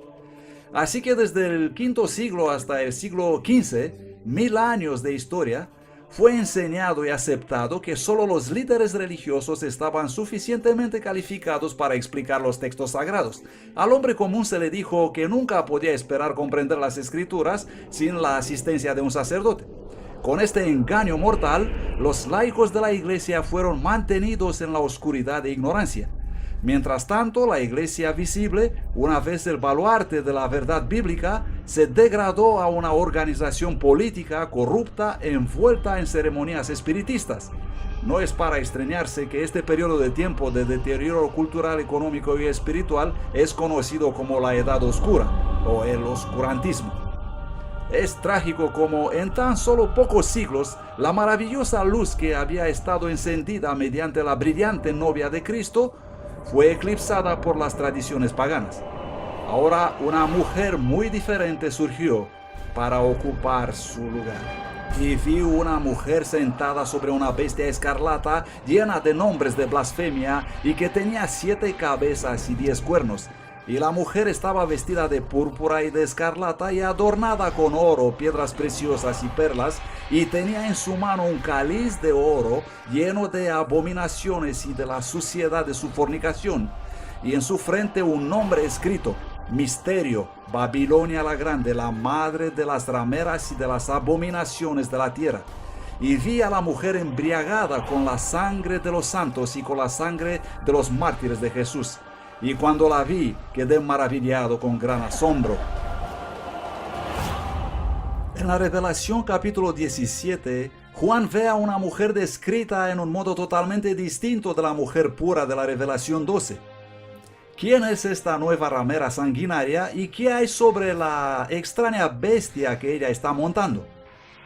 Así que desde el V siglo hasta el siglo XV, 1000 años de historia, fue enseñado y aceptado que solo los líderes religiosos estaban suficientemente calificados para explicar los textos sagrados. Al hombre común se le dijo que nunca podía esperar comprender las escrituras sin la asistencia de un sacerdote. Con este engaño mortal, los laicos de la iglesia fueron mantenidos en la oscuridad e ignorancia. Mientras tanto, la iglesia visible, una vez el baluarte de la verdad bíblica, se degradó a una organización política corrupta envuelta en ceremonias espiritistas. No es para extrañarse que este periodo de tiempo de deterioro cultural, económico y espiritual es conocido como la Edad Oscura o el oscurantismo. Es trágico como en tan solo pocos siglos la maravillosa luz que había estado encendida mediante la brillante novia de Cristo fue eclipsada por las tradiciones paganas. Ahora una mujer muy diferente surgió para ocupar su lugar. Y vi una mujer sentada sobre una bestia escarlata llena de nombres de blasfemia y que tenía 7 cabezas y 10 cuernos. Y la mujer estaba vestida de púrpura y de escarlata y adornada con oro, piedras preciosas y perlas, y tenía en su mano un cáliz de oro lleno de abominaciones y de la suciedad de su fornicación, y en su frente un nombre escrito: Misterio, Babilonia la Grande, la madre de las rameras y de las abominaciones de la tierra. Y vi a la mujer embriagada con la sangre de los santos y con la sangre de los mártires de Jesús. Y cuando la vi, quedé maravillado con gran asombro. En la Revelación capítulo 17, Juan ve a una mujer descrita en un modo totalmente distinto de la mujer pura de la Revelación 12. ¿Quién es esta nueva ramera sanguinaria y qué hay sobre la extraña bestia que ella está montando?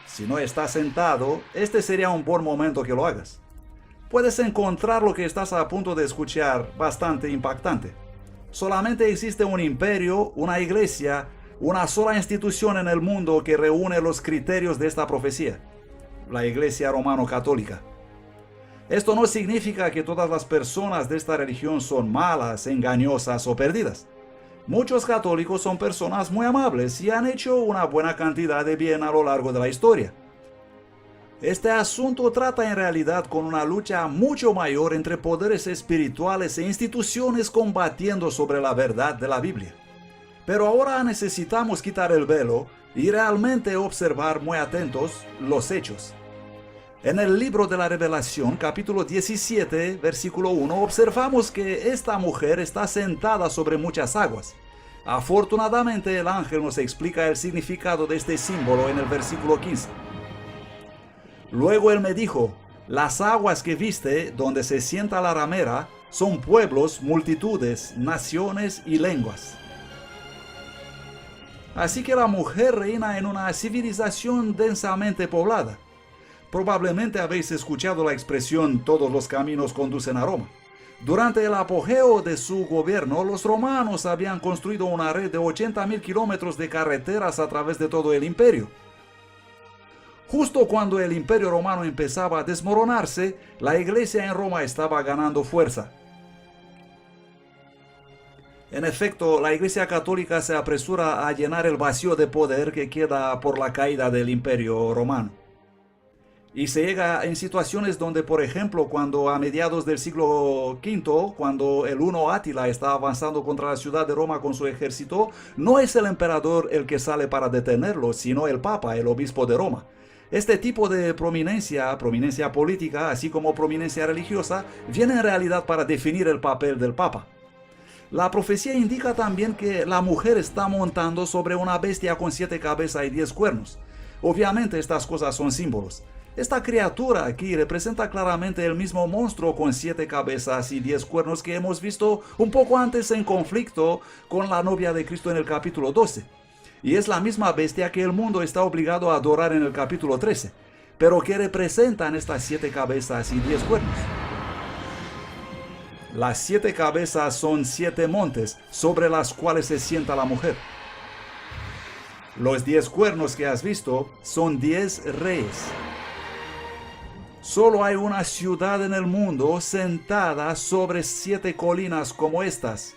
Si no estás sentado, este sería un buen momento que lo hagas. Puedes encontrar lo que estás a punto de escuchar bastante impactante. Solamente existe un imperio, una iglesia, una sola institución en el mundo que reúne los criterios de esta profecía: la Iglesia Romano-Católica. Esto no significa que todas las personas de esta religión son malas, engañosas o perdidas. Muchos católicos son personas muy amables y han hecho una buena cantidad de bien a lo largo de la historia. Este asunto trata en realidad con una lucha mucho mayor entre poderes espirituales e instituciones combatiendo sobre la verdad de la Biblia. Pero ahora necesitamos quitar el velo y realmente observar muy atentos los hechos. En el libro de la Revelación, capítulo 17, versículo 1, observamos que esta mujer está sentada sobre muchas aguas. Afortunadamente, el ángel nos explica el significado de este símbolo en el versículo 15. Luego él me dijo: las aguas que viste, donde se sienta la ramera, son pueblos, multitudes, naciones y lenguas. Así que la mujer reina en una civilización densamente poblada. Probablemente habéis escuchado la expresión "todos los caminos conducen a Roma". Durante el apogeo de su gobierno, los romanos habían construido una red de 80,000 kilómetros de carreteras a través de todo el imperio. Justo cuando el imperio romano empezaba a desmoronarse, la iglesia en Roma estaba ganando fuerza. En efecto, la iglesia católica se apresura a llenar el vacío de poder que queda por la caída del imperio romano. Y se llega en situaciones donde, por ejemplo, cuando a mediados del siglo V, cuando el uno Átila está avanzando contra la ciudad de Roma con su ejército, no es el emperador el que sale para detenerlo, sino el Papa, el obispo de Roma. Este tipo de prominencia política, así como prominencia religiosa, viene en realidad para definir el papel del Papa. La profecía indica también que la mujer está montando sobre una bestia con 7 cabezas y 10 cuernos. Obviamente estas cosas son símbolos. Esta criatura aquí representa claramente el mismo monstruo con 7 cabezas y 10 cuernos que hemos visto un poco antes en conflicto con la novia de Cristo en el capítulo 12. Y es la misma bestia que el mundo está obligado a adorar en el capítulo 13, pero que representan estas 7 cabezas y 10 cuernos. Las 7 cabezas son 7 montes sobre las cuales se sienta la mujer. Los 10 cuernos que has visto son 10 reyes. Solo hay una ciudad en el mundo sentada sobre 7 colinas como estas.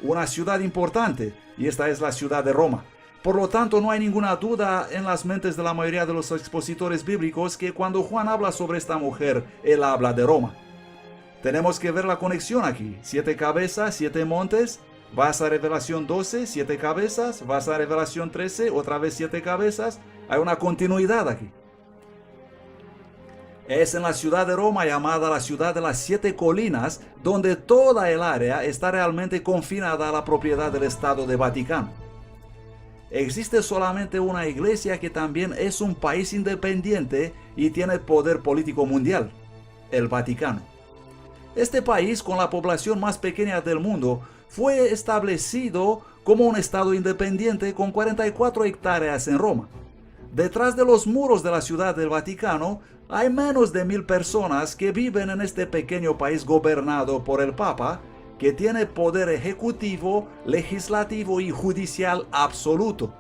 Una ciudad importante, y esta es la ciudad de Roma. Por lo tanto, no hay ninguna duda en las mentes de la mayoría de los expositores bíblicos que cuando Juan habla sobre esta mujer, él habla de Roma. Tenemos que ver la conexión aquí. 7 cabezas, 7 montes. Vas a Revelación 12, 7 cabezas. Vas a Revelación 13, otra vez 7 cabezas. Hay una continuidad aquí. Es en la ciudad de Roma, llamada la ciudad de las 7 colinas, donde toda el área está realmente confinada a la propiedad del Estado de Vaticano. Existe solamente una iglesia que también es un país independiente y tiene poder político mundial, el Vaticano. Este país, con la población más pequeña del mundo, fue establecido como un estado independiente con 44 hectáreas en Roma. Detrás de los muros de la ciudad del Vaticano hay menos de 1000 personas que viven en este pequeño país gobernado por el Papa, que tiene poder ejecutivo, legislativo y judicial absoluto.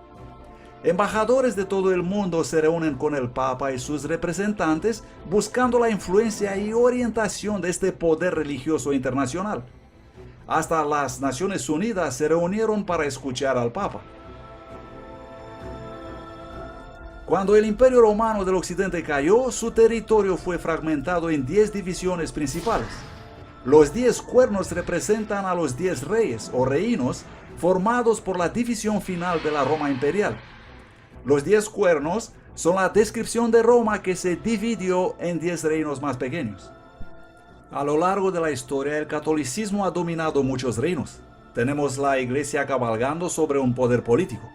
Embajadores de todo el mundo se reúnen con el Papa y sus representantes buscando la influencia y orientación de este poder religioso internacional. Hasta las Naciones Unidas se reunieron para escuchar al Papa. Cuando el Imperio Romano del Occidente cayó, su territorio fue fragmentado en 10 divisiones principales. Los 10 cuernos representan a los 10 reyes o reinos formados por la división final de la Roma imperial. Los 10 cuernos son la descripción de Roma que se dividió en 10 reinos más pequeños. A lo largo de la historia, el catolicismo ha dominado muchos reinos. Tenemos la iglesia cabalgando sobre un poder político.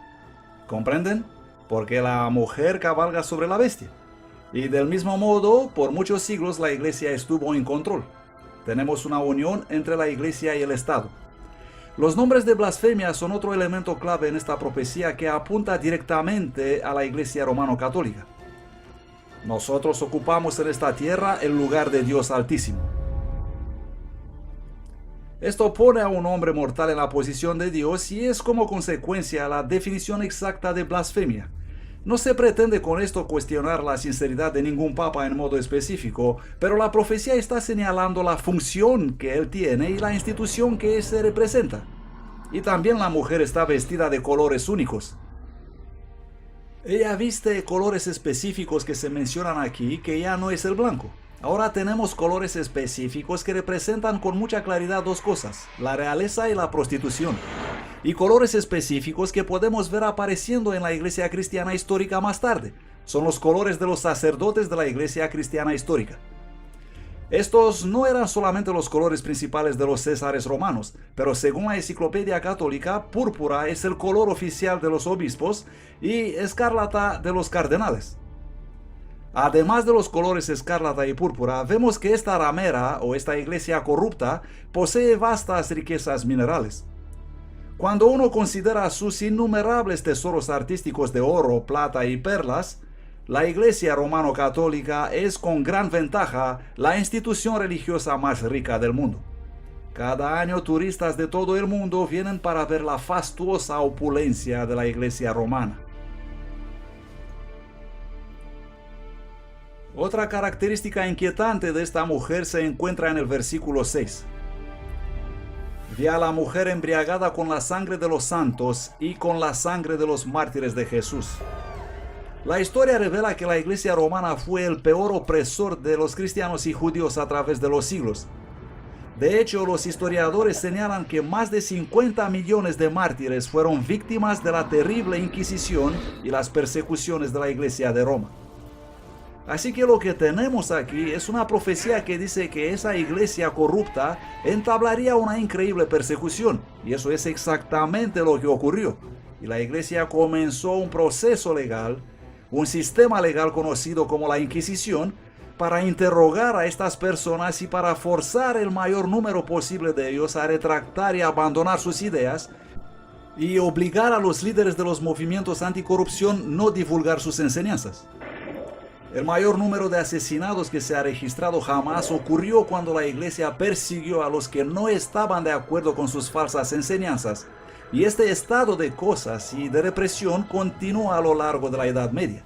¿Comprenden? Porque la mujer cabalga sobre la bestia. Y del mismo modo, por muchos siglos la iglesia estuvo en control. Tenemos una unión entre la iglesia y el Estado. Los nombres de blasfemia son otro elemento clave en esta profecía que apunta directamente a la iglesia romano-católica. Nosotros ocupamos en esta tierra el lugar de Dios Altísimo. Esto pone a un hombre mortal en la posición de Dios y es como consecuencia la definición exacta de blasfemia. No se pretende con esto cuestionar la sinceridad de ningún papa en modo específico, pero la profecía está señalando la función que él tiene y la institución que se representa. Y también la mujer está vestida de colores únicos. Ella viste colores específicos que se mencionan aquí, que ya no es el blanco. Ahora tenemos colores específicos que representan con mucha claridad dos cosas, la realeza y la prostitución. Y colores específicos que podemos ver apareciendo en la iglesia cristiana histórica más tarde. Son los colores de los sacerdotes de la iglesia cristiana histórica. Estos no eran solamente los colores principales de los césares romanos, pero según la Enciclopedia Católica, púrpura es el color oficial de los obispos y escarlata de los cardenales. Además de los colores escarlata y púrpura, vemos que esta ramera o esta iglesia corrupta posee vastas riquezas minerales. Cuando uno considera sus innumerables tesoros artísticos de oro, plata y perlas, la iglesia romano-católica es con gran ventaja la institución religiosa más rica del mundo. Cada año turistas de todo el mundo vienen para ver la fastuosa opulencia de la iglesia romana. Otra característica inquietante de esta mujer se encuentra en el versículo 6. Vi a la mujer embriagada con la sangre de los santos y con la sangre de los mártires de Jesús. La historia revela que la iglesia romana fue el peor opresor de los cristianos y judíos a través de los siglos. De hecho, los historiadores señalan que más de 50 millones de mártires fueron víctimas de la terrible Inquisición y las persecuciones de la iglesia de Roma. Así que lo que tenemos aquí es una profecía que dice que esa iglesia corrupta entablaría una increíble persecución, y eso es exactamente lo que ocurrió. Y la iglesia comenzó un proceso legal, un sistema legal conocido como la Inquisición, para interrogar a estas personas y para forzar el mayor número posible de ellos a retractar y abandonar sus ideas, y obligar a los líderes de los movimientos anticorrupción no divulgar sus enseñanzas. El mayor número de asesinatos que se ha registrado jamás ocurrió cuando la iglesia persiguió a los que no estaban de acuerdo con sus falsas enseñanzas, y este estado de cosas y de represión continúa a lo largo de la Edad Media.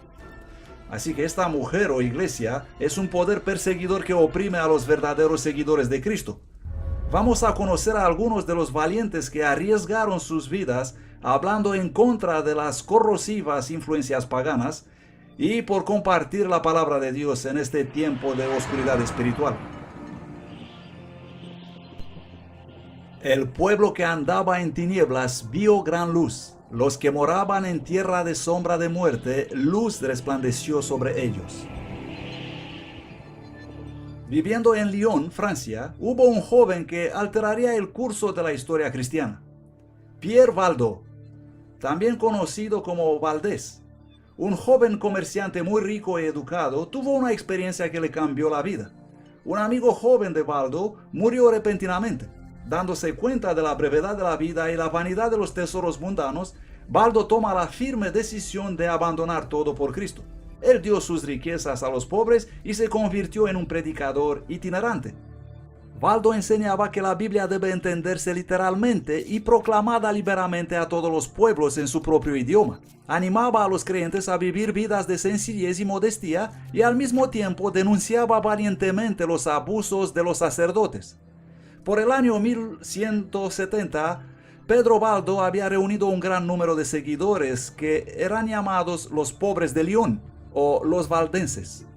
Así que esta mujer o iglesia es un poder perseguidor que oprime a los verdaderos seguidores de Cristo. Vamos a conocer a algunos de los valientes que arriesgaron sus vidas hablando en contra de las corrosivas influencias paganas y por compartir la palabra de Dios en este tiempo de oscuridad espiritual. El pueblo que andaba en tinieblas vio gran luz. Los que moraban en tierra de sombra de muerte, luz resplandeció sobre ellos. Viviendo en Lyon, Francia, hubo un joven que alteraría el curso de la historia cristiana. Pierre Valdo, también conocido como Valdés. Un joven comerciante muy rico y educado tuvo una experiencia que le cambió la vida. Un amigo joven de Valdo murió repentinamente. Dándose cuenta de la brevedad de la vida y la vanidad de los tesoros mundanos, Valdo toma la firme decisión de abandonar todo por Cristo. Él dio sus riquezas a los pobres y se convirtió en un predicador itinerante. Valdo enseñaba que la Biblia debe entenderse literalmente y proclamada liberamente a todos los pueblos en su propio idioma. Animaba a los creyentes a vivir vidas de sencillez y modestia y al mismo tiempo denunciaba valientemente los abusos de los sacerdotes. Por el año 1170, Pedro Valdo había reunido un gran número de seguidores que eran llamados los pobres de Lyon o los valdenses.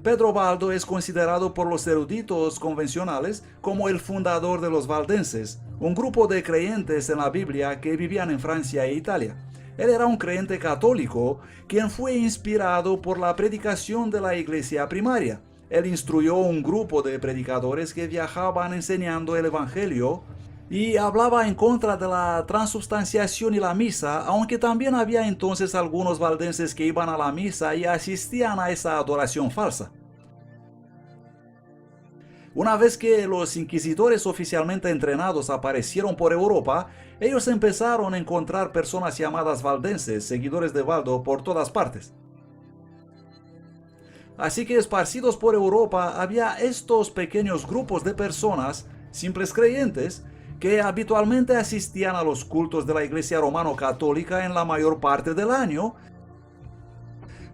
Pedro Valdo es considerado por los eruditos convencionales como el fundador de los valdenses, un grupo de creyentes en la Biblia que vivían en Francia e Italia. Él era un creyente católico quien fue inspirado por la predicación de la iglesia primaria. Él instruyó un grupo de predicadores que viajaban enseñando el evangelio y hablaba en contra de la transubstanciación y la misa, aunque también había entonces algunos valdenses que iban a la misa y asistían a esa adoración falsa. Una vez que los inquisidores oficialmente entrenados aparecieron por Europa, ellos empezaron a encontrar personas llamadas valdenses, seguidores de Valdo, por todas partes. Así que esparcidos por Europa había estos pequeños grupos de personas, simples creyentes, que habitualmente asistían a los cultos de la Iglesia Romano-Católica en la mayor parte del año,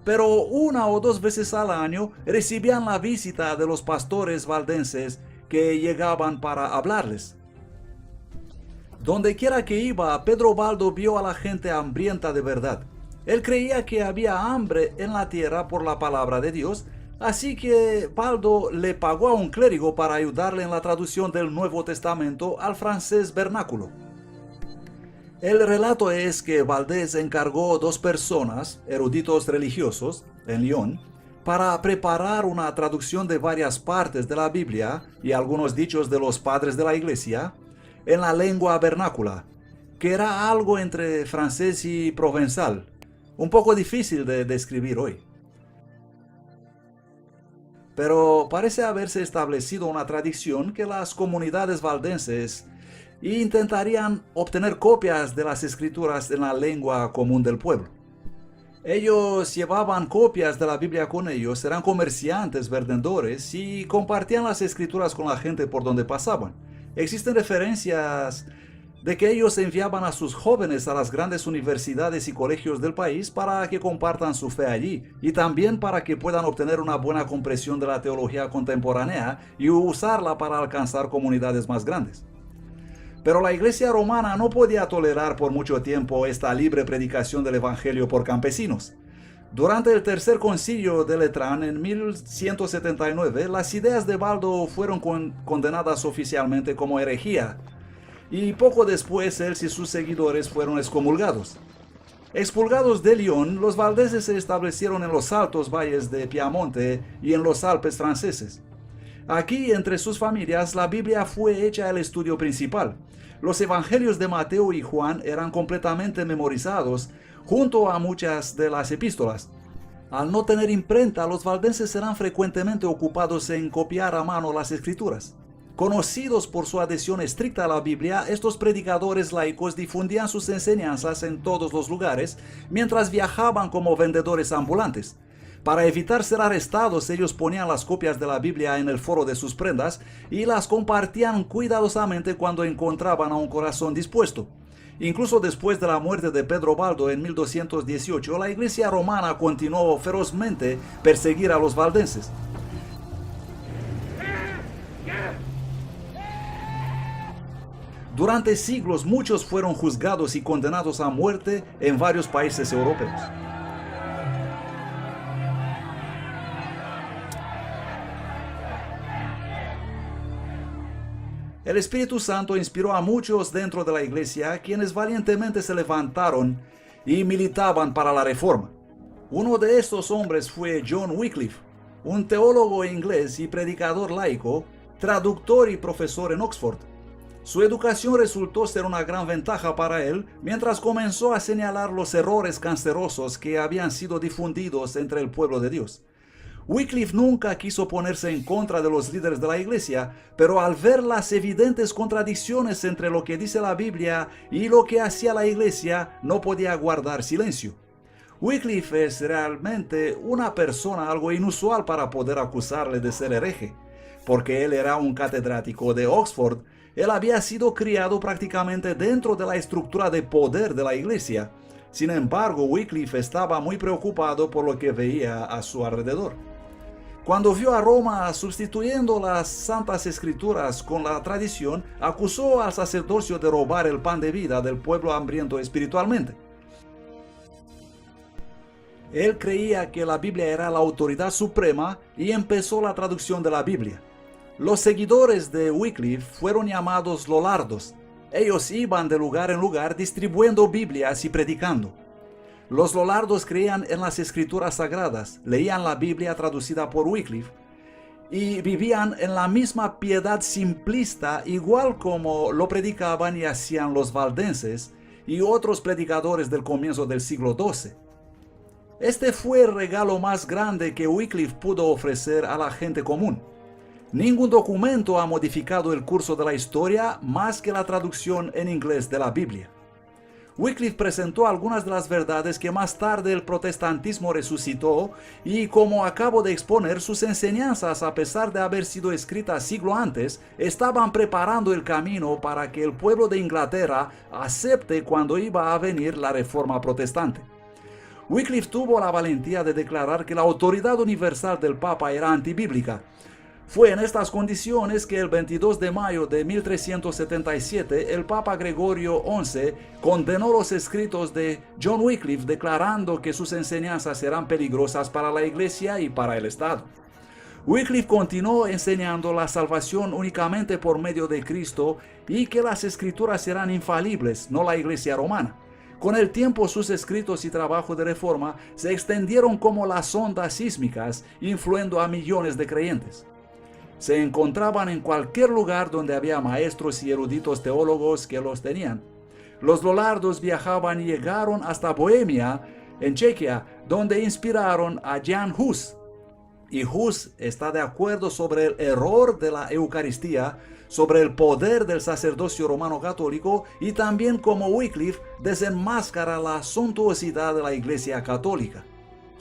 pero una o dos veces al año recibían la visita de los pastores valdenses que llegaban para hablarles. Donde quiera que iba, Pedro Valdo vio a la gente hambrienta de verdad. Él creía que había hambre en la tierra por la palabra de Dios, así que Valdo le pagó a un clérigo para ayudarle en la traducción del Nuevo Testamento al francés vernáculo. El relato es que Valdés encargó 2 personas, eruditos religiosos, en Lyon, para preparar una traducción de varias partes de la Biblia y algunos dichos de los padres de la iglesia en la lengua vernácula, que era algo entre francés y provenzal, un poco difícil de describir hoy. Pero parece haberse establecido una tradición que las comunidades valdenses intentarían obtener copias de las escrituras en la lengua común del pueblo. Ellos llevaban copias de la Biblia con ellos, eran comerciantes, vendedores y compartían las escrituras con la gente por donde pasaban. Existen referencias de que ellos enviaban a sus jóvenes a las grandes universidades y colegios del país para que compartan su fe allí y también para que puedan obtener una buena comprensión de la teología contemporánea y usarla para alcanzar comunidades más grandes. Pero la iglesia romana no podía tolerar por mucho tiempo esta libre predicación del evangelio por campesinos. Durante el tercer concilio de Letrán en 1179, las ideas de Baldo fueron condenadas oficialmente como herejía, y poco después él y sus seguidores fueron excomulgados. Expulgados de Lyon, los valdeses se establecieron en los altos valles de Piamonte y en los Alpes franceses. Aquí, entre sus familias, la Biblia fue hecha el estudio principal. Los evangelios de Mateo y Juan eran completamente memorizados, junto a muchas de las epístolas. Al no tener imprenta, los valdenses eran frecuentemente ocupados en copiar a mano las escrituras. Conocidos por su adhesión estricta a la Biblia, estos predicadores laicos difundían sus enseñanzas en todos los lugares, mientras viajaban como vendedores ambulantes. Para evitar ser arrestados, ellos ponían las copias de la Biblia en el foro de sus prendas y las compartían cuidadosamente cuando encontraban a un corazón dispuesto. Incluso después de la muerte de Pedro Baldo en 1218, la Iglesia romana continuó ferozmente perseguir a los valdenses. Durante siglos, muchos fueron juzgados y condenados a muerte en varios países europeos. El Espíritu Santo inspiró a muchos dentro de la iglesia, quienes valientemente se levantaron y militaban para la reforma. Uno de estos hombres fue John Wycliffe, un teólogo inglés y predicador laico, traductor y profesor en Oxford. Su educación resultó ser una gran ventaja para él, mientras comenzó a señalar los errores cancerosos que habían sido difundidos entre el pueblo de Dios. Wycliffe nunca quiso ponerse en contra de los líderes de la iglesia, pero al ver las evidentes contradicciones entre lo que dice la Biblia y lo que hacía la iglesia, no podía guardar silencio. Wycliffe es realmente una persona algo inusual para poder acusarle de ser hereje, porque él era un catedrático de Oxford. Él había sido criado prácticamente dentro de la estructura de poder de la iglesia. Sin embargo, Wycliffe estaba muy preocupado por lo que veía a su alrededor. Cuando vio a Roma sustituyendo las Santas Escrituras con la tradición, acusó al sacerdocio de robar el pan de vida del pueblo hambriento espiritualmente. Él creía que la Biblia era la autoridad suprema y empezó la traducción de la Biblia. Los seguidores de Wycliffe fueron llamados lollardos. Ellos iban de lugar en lugar distribuyendo Biblias y predicando. Los lollardos creían en las escrituras sagradas, leían la Biblia traducida por Wycliffe y vivían en la misma piedad simplista, igual como lo predicaban y hacían los valdenses y otros predicadores del comienzo del siglo XII. Este fue el regalo más grande que Wycliffe pudo ofrecer a la gente común. Ningún documento ha modificado el curso de la historia más que la traducción en inglés de la Biblia. Wycliffe presentó algunas de las verdades que más tarde el protestantismo resucitó y, como acabo de exponer, sus enseñanzas, a pesar de haber sido escritas siglo antes, estaban preparando el camino para que el pueblo de Inglaterra acepte cuando iba a venir la reforma protestante. Wycliffe tuvo la valentía de declarar que la autoridad universal del Papa era antibíblica. Fue en estas condiciones que el 22 de mayo de 1377 el Papa Gregorio XI condenó los escritos de John Wycliffe, declarando que sus enseñanzas eran peligrosas para la Iglesia y para el Estado. Wycliffe continuó enseñando la salvación únicamente por medio de Cristo y que las escrituras eran infalibles, no la Iglesia romana. Con el tiempo, sus escritos y trabajo de reforma se extendieron como las ondas sísmicas, influyendo a millones de creyentes. Se encontraban en cualquier lugar donde había maestros y eruditos teólogos que los tenían. Los lollardos viajaban y llegaron hasta Bohemia, en Chequia, donde inspiraron a Jan Hus. Y Hus está de acuerdo sobre el error de la Eucaristía, sobre el poder del sacerdocio romano católico y también como Wycliffe desenmascara la suntuosidad de la Iglesia católica.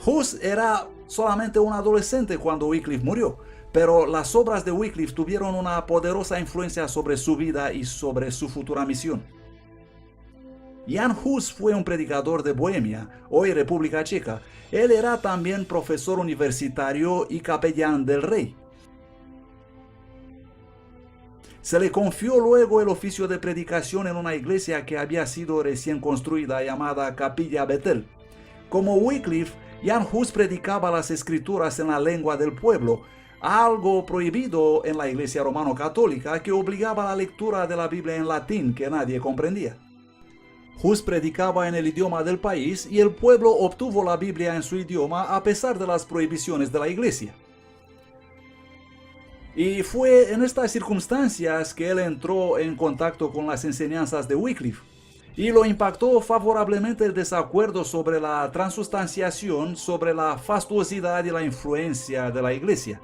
Hus era solamente un adolescente cuando Wycliffe murió, pero las obras de Wycliffe tuvieron una poderosa influencia sobre su vida y sobre su futura misión. Jan Hus fue un predicador de Bohemia, hoy República Checa. Él era también profesor universitario y capellán del rey. Se le confió luego el oficio de predicación en una iglesia que había sido recién construida llamada Capilla Bethel. Como Wycliffe, Jan Hus predicaba las escrituras en la lengua del pueblo, algo prohibido en la Iglesia romano-católica que obligaba la lectura de la Biblia en latín que nadie comprendía. Hus predicaba en el idioma del país y el pueblo obtuvo la Biblia en su idioma a pesar de las prohibiciones de la Iglesia. Y fue en estas circunstancias que él entró en contacto con las enseñanzas de Wycliffe, y lo impactó favorablemente el desacuerdo sobre la transustanciación, sobre la fastuosidad y la influencia de la Iglesia.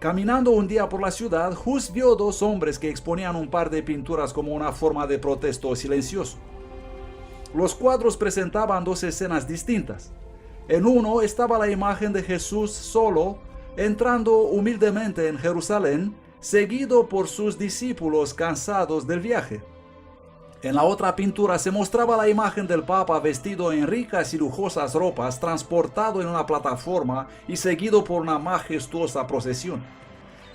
Caminando un día por la ciudad, Hus vio dos hombres que exponían un par de pinturas como una forma de protesto silencioso. Los cuadros presentaban dos escenas distintas. En uno estaba la imagen de Jesús solo, entrando humildemente en Jerusalén, seguido por sus discípulos cansados del viaje. En la otra pintura se mostraba la imagen del Papa vestido en ricas y lujosas ropas, transportado en una plataforma y seguido por una majestuosa procesión.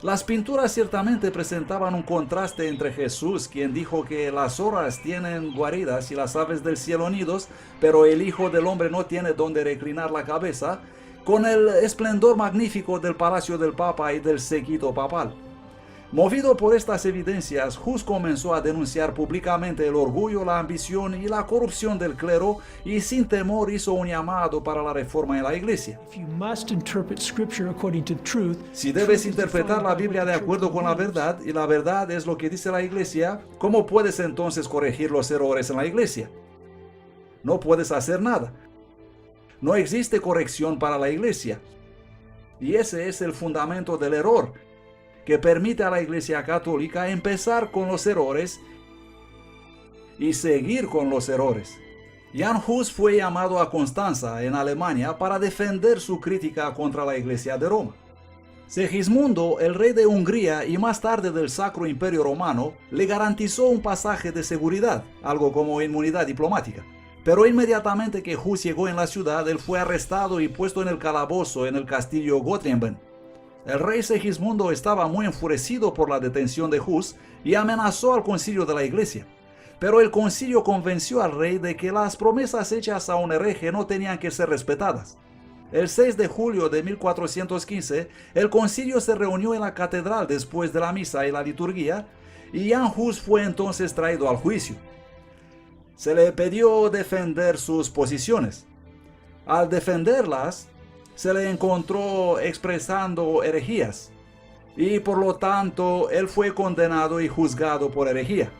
Las pinturas ciertamente presentaban un contraste entre Jesús, quien dijo que las zorras tienen guaridas y las aves del cielo nidos, pero el Hijo del Hombre no tiene donde reclinar la cabeza, con el esplendor magnífico del palacio del Papa y del séquito papal. Movido por estas evidencias, Hus comenzó a denunciar públicamente el orgullo, la ambición y la corrupción del clero, y sin temor hizo un llamado para la reforma en la Iglesia. Si debes interpretar la Biblia de acuerdo con la verdad, y la verdad es lo que dice la Iglesia, ¿cómo puedes entonces corregir los errores en la Iglesia? No puedes hacer nada. No existe corrección para la Iglesia. Y ese es el fundamento del error, que permite a la Iglesia Católica empezar con los errores y seguir con los errores. Jan Hus fue llamado a Constanza, en Alemania, para defender su crítica contra la Iglesia de Roma. Segismundo, el rey de Hungría y más tarde del Sacro Imperio Romano, le garantizó un pasaje de seguridad, algo como inmunidad diplomática. Pero inmediatamente que Hus llegó en la ciudad, él fue arrestado y puesto en el calabozo en el castillo Gottingen. El rey Segismundo estaba muy enfurecido por la detención de Hus y amenazó al concilio de la Iglesia. Pero el concilio convenció al rey de que las promesas hechas a un hereje no tenían que ser respetadas. El 6 de julio de 1415, el concilio se reunió en la catedral después de la misa y la liturgia, y Jan Hus fue entonces traído al juicio. Se le pidió defender sus posiciones. Al defenderlas, se le encontró expresando herejías, y por lo tanto él fue condenado y juzgado por herejía.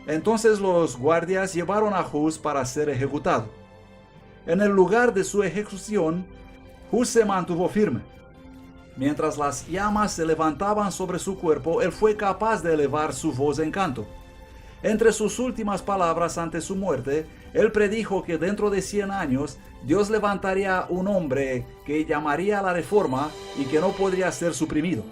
Entonces los guardias llevaron a Hus para ser ejecutado. En el lugar de su ejecución, Hus se mantuvo firme. Mientras las llamas se levantaban sobre su cuerpo, él fue capaz de elevar su voz en canto. Entre sus últimas palabras antes de su muerte, él predijo que dentro de 100 años Dios levantaría un hombre que llamaría a la reforma y que no podría ser suprimido.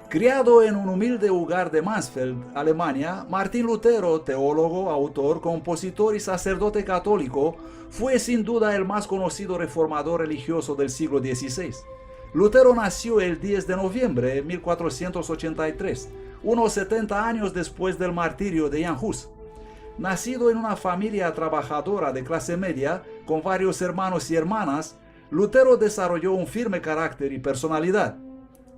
Criado en un humilde hogar de Mansfeld, Alemania, Martín Lutero, teólogo, autor, compositor y sacerdote católico, fue sin duda el más conocido reformador religioso del siglo XVI. Lutero nació el 10 de noviembre de 1483, unos 70 años después del martirio de Jan Hus. Nacido en una familia trabajadora de clase media, con varios hermanos y hermanas, Lutero desarrolló un firme carácter y personalidad.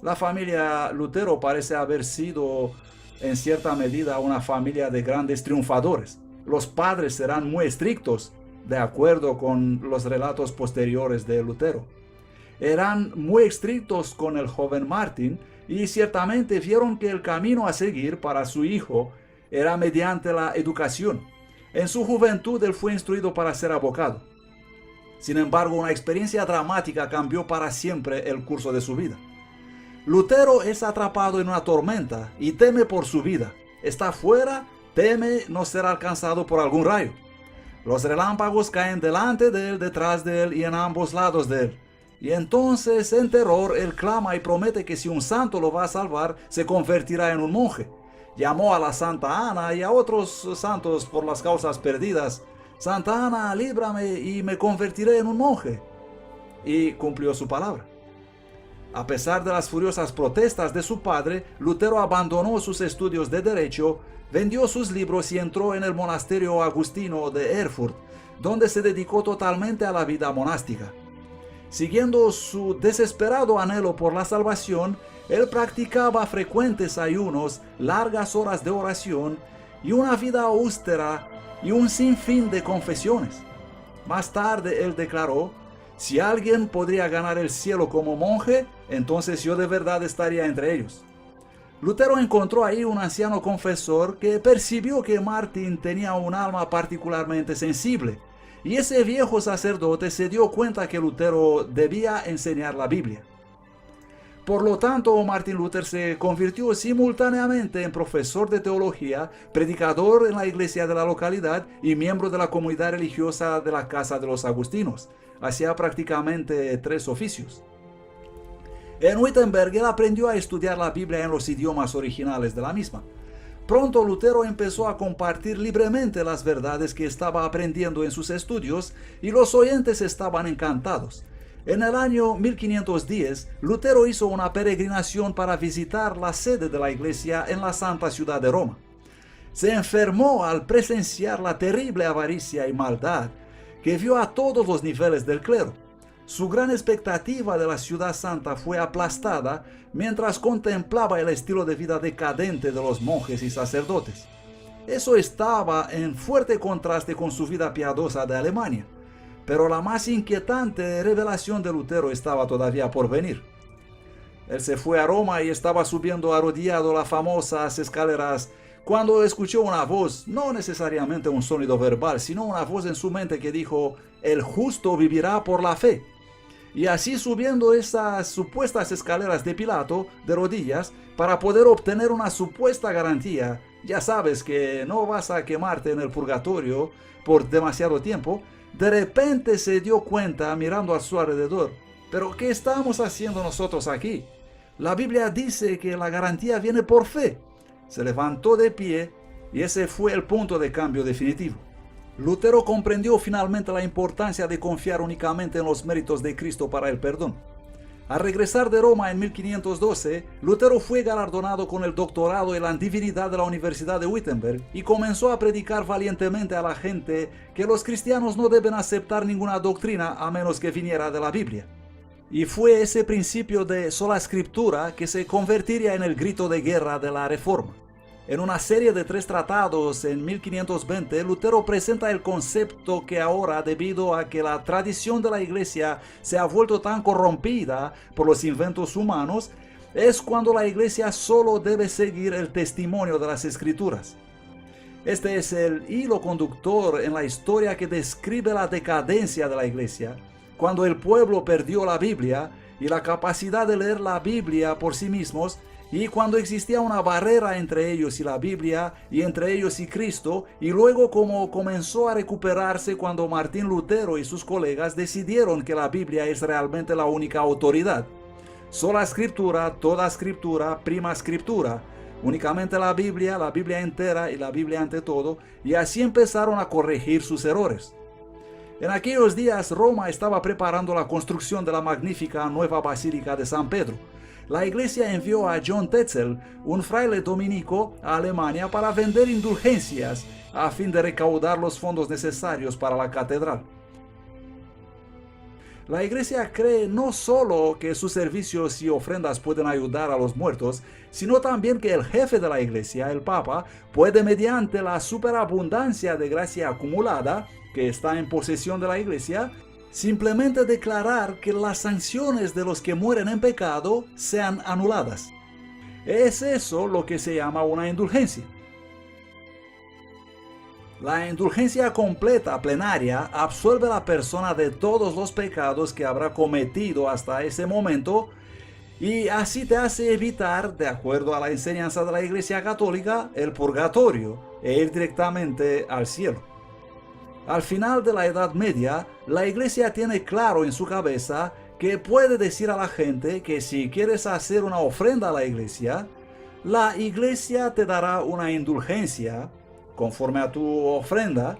La familia Lutero parece haber sido, en cierta medida, una familia de grandes triunfadores. Los padres eran muy estrictos, de acuerdo con los relatos posteriores de Lutero. Eran muy estrictos con el joven Martín y ciertamente vieron que el camino a seguir para su hijo era mediante la educación. En su juventud él fue instruido para ser abogado. Sin embargo, una experiencia dramática cambió para siempre el curso de su vida. Lutero es atrapado en una tormenta y teme por su vida. Está fuera, teme no ser alcanzado por algún rayo. Los relámpagos caen delante de él, detrás de él y en ambos lados de él. Y entonces, en terror, él clama y promete que si un santo lo va a salvar, se convertirá en un monje. Llamó a la Santa Ana y a otros santos por las causas perdidas. Santa Ana, líbrame y me convertiré en un monje. Y cumplió su palabra. A pesar de las furiosas protestas de su padre, Lutero abandonó sus estudios de derecho, vendió sus libros y entró en el monasterio agustino de Erfurt, donde se dedicó totalmente a la vida monástica. Siguiendo su desesperado anhelo por la salvación, él practicaba frecuentes ayunos, largas horas de oración y una vida austera y un sinfín de confesiones. Más tarde él declaró: si alguien podría ganar el cielo como monje, entonces yo de verdad estaría entre ellos. Lutero encontró ahí un anciano confesor que percibió que Martín tenía un alma particularmente sensible, y ese viejo sacerdote se dio cuenta que Lutero debía enseñar la Biblia. Por lo tanto, Martín Lutero se convirtió simultáneamente en profesor de teología, predicador en la iglesia de la localidad y miembro de la comunidad religiosa de la Casa de los Agustinos. Hacía prácticamente 3 oficios. En Wittenberg él aprendió a estudiar la Biblia en los idiomas originales de la misma. Pronto Lutero empezó a compartir libremente las verdades que estaba aprendiendo en sus estudios y los oyentes estaban encantados. En el año 1510, Lutero hizo una peregrinación para visitar la sede de la iglesia en la santa ciudad de Roma. Se enfermó al presenciar la terrible avaricia y maldad que vio a todos los niveles del clero. Su gran expectativa de la ciudad santa fue aplastada mientras contemplaba el estilo de vida decadente de los monjes y sacerdotes. Eso estaba en fuerte contraste con su vida piadosa de Alemania, pero la más inquietante revelación de Lutero estaba todavía por venir. Él se fue a Roma y estaba subiendo arrodillado las famosas escaleras cuando escuchó una voz, no necesariamente un sonido verbal, sino una voz en su mente que dijo: el justo vivirá por la fe. Y así subiendo esas supuestas escaleras de Pilato de rodillas para poder obtener una supuesta garantía, ya sabes que no vas a quemarte en el purgatorio por demasiado tiempo, de repente se dio cuenta mirando a su alrededor: ¿pero qué estamos haciendo nosotros aquí? La Biblia dice que la garantía viene por fe. Se levantó de pie y ese fue el punto de cambio definitivo. Lutero comprendió finalmente la importancia de confiar únicamente en los méritos de Cristo para el perdón. Al regresar de Roma en 1512, Lutero fue galardonado con el doctorado en la divinidad de la Universidad de Wittenberg y comenzó a predicar valientemente a la gente que los cristianos no deben aceptar ninguna doctrina a menos que viniera de la Biblia. Y fue ese principio de sola escritura que se convertiría en el grito de guerra de la Reforma. En una serie de 3 tratados en 1520, Lutero presenta el concepto que ahora, debido a que la tradición de la iglesia se ha vuelto tan corrompida por los inventos humanos, es cuando la iglesia solo debe seguir el testimonio de las escrituras. Este es el hilo conductor en la historia que describe la decadencia de la iglesia, cuando el pueblo perdió la Biblia y la capacidad de leer la Biblia por sí mismos, y cuando existía una barrera entre ellos y la Biblia, y entre ellos y Cristo, y luego como comenzó a recuperarse cuando Martín Lutero y sus colegas decidieron que la Biblia es realmente la única autoridad. Sola escritura, toda escritura, prima escritura. Únicamente la Biblia entera y la Biblia ante todo, y así empezaron a corregir sus errores. En aquellos días Roma estaba preparando la construcción de la magnífica nueva Basílica de San Pedro. La iglesia envió a John Tetzel, un fraile dominico, a Alemania para vender indulgencias a fin de recaudar los fondos necesarios para la catedral. La iglesia cree no solo que sus servicios y ofrendas pueden ayudar a los muertos, sino también que el jefe de la iglesia, el Papa, puede mediante la superabundancia de gracia acumulada que está en posesión de la iglesia, simplemente declarar que las sanciones de los que mueren en pecado sean anuladas. Es eso lo que se llama una indulgencia. La indulgencia completa, plenaria, absuelve a la persona de todos los pecados que habrá cometido hasta ese momento y así te hace evitar, de acuerdo a la enseñanza de la Iglesia Católica, el purgatorio e ir directamente al cielo. Al final de la Edad Media, la iglesia tiene claro en su cabeza que puede decir a la gente que si quieres hacer una ofrenda a la iglesia te dará una indulgencia conforme a tu ofrenda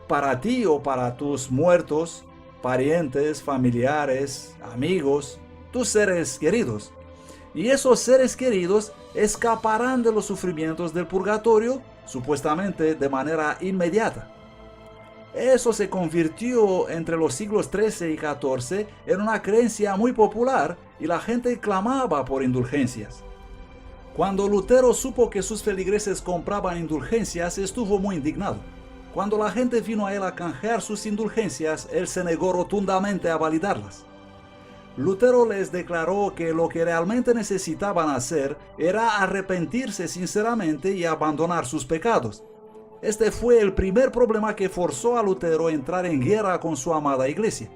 para ti o para tus muertos, parientes, familiares, amigos, tus seres queridos. Y esos seres queridos escaparán de los sufrimientos del purgatorio, supuestamente de manera inmediata. Eso se convirtió entre los siglos XIII y XIV en una creencia muy popular y la gente clamaba por indulgencias. Cuando Lutero supo que sus feligreses compraban indulgencias, estuvo muy indignado. Cuando la gente vino a él a canjear sus indulgencias, él se negó rotundamente a validarlas. Lutero les declaró que lo que realmente necesitaban hacer era arrepentirse sinceramente y abandonar sus pecados. Este fue el primer problema que forzó a Lutero a entrar en guerra con su amada iglesia.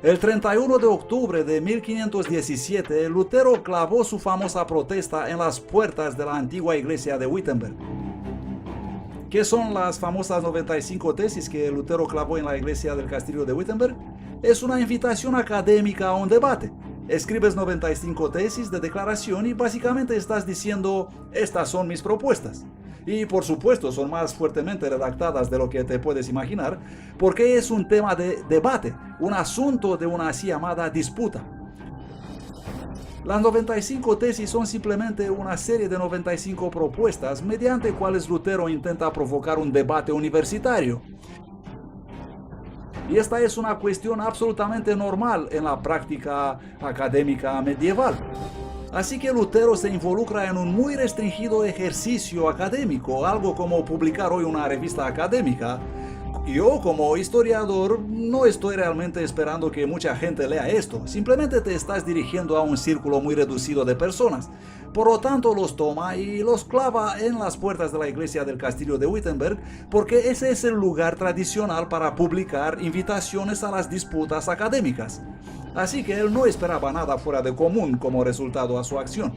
El 31 de octubre de 1517, Lutero clavó su famosa protesta en las puertas de la antigua iglesia de Wittenberg. ¿Qué son las famosas 95 tesis que Lutero clavó en la iglesia del castillo de Wittenberg? Es una invitación académica a un debate. Escribes 95 tesis de declaración y básicamente estás diciendo, estas son mis propuestas. Y por supuesto son más fuertemente redactadas de lo que te puedes imaginar, porque es un tema de debate, un asunto de una así llamada disputa. Las 95 tesis son simplemente una serie de 95 propuestas mediante cuales Lutero intenta provocar un debate universitario. Y esta es una cuestión absolutamente normal en la práctica académica medieval. Así que Lutero se involucra en un muy restringido ejercicio académico, algo como publicar hoy una revista académica. Yo, como historiador, no estoy realmente esperando que mucha gente lea esto, simplemente te estás dirigiendo a un círculo muy reducido de personas. Por lo tanto, los toma y los clava en las puertas de la iglesia del castillo de Wittenberg, porque ese es el lugar tradicional para publicar invitaciones a las disputas académicas. Así que él no esperaba nada fuera de común como resultado a su acción.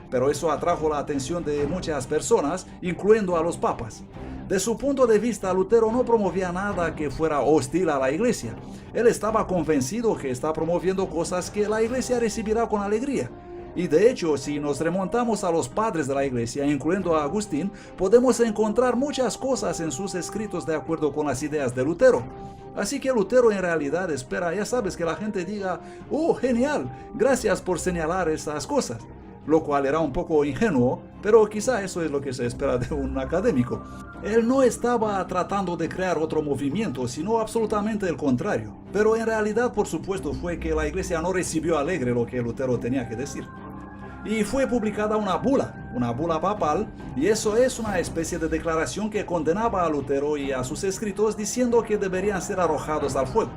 Pero eso atrajo la atención de muchas personas, incluyendo a los papas. De su punto de vista, Lutero no promovía nada que fuera hostil a la iglesia. Él estaba convencido que está promoviendo cosas que la iglesia recibirá con alegría. Y de hecho, si nos remontamos a los padres de la iglesia, incluyendo a Agustín, podemos encontrar muchas cosas en sus escritos de acuerdo con las ideas de Lutero. Así que Lutero en realidad espera, ya sabes, que la gente diga, ¡oh, genial! Gracias por señalar esas cosas. Lo cual era un poco ingenuo, pero quizá eso es lo que se espera de un académico. Él no estaba tratando de crear otro movimiento, sino absolutamente el contrario. Pero en realidad, por supuesto, fue que la iglesia no recibió alegre lo que Lutero tenía que decir. Y fue publicada una bula papal, y eso es una especie de declaración que condenaba a Lutero y a sus escritos diciendo que deberían ser arrojados al fuego.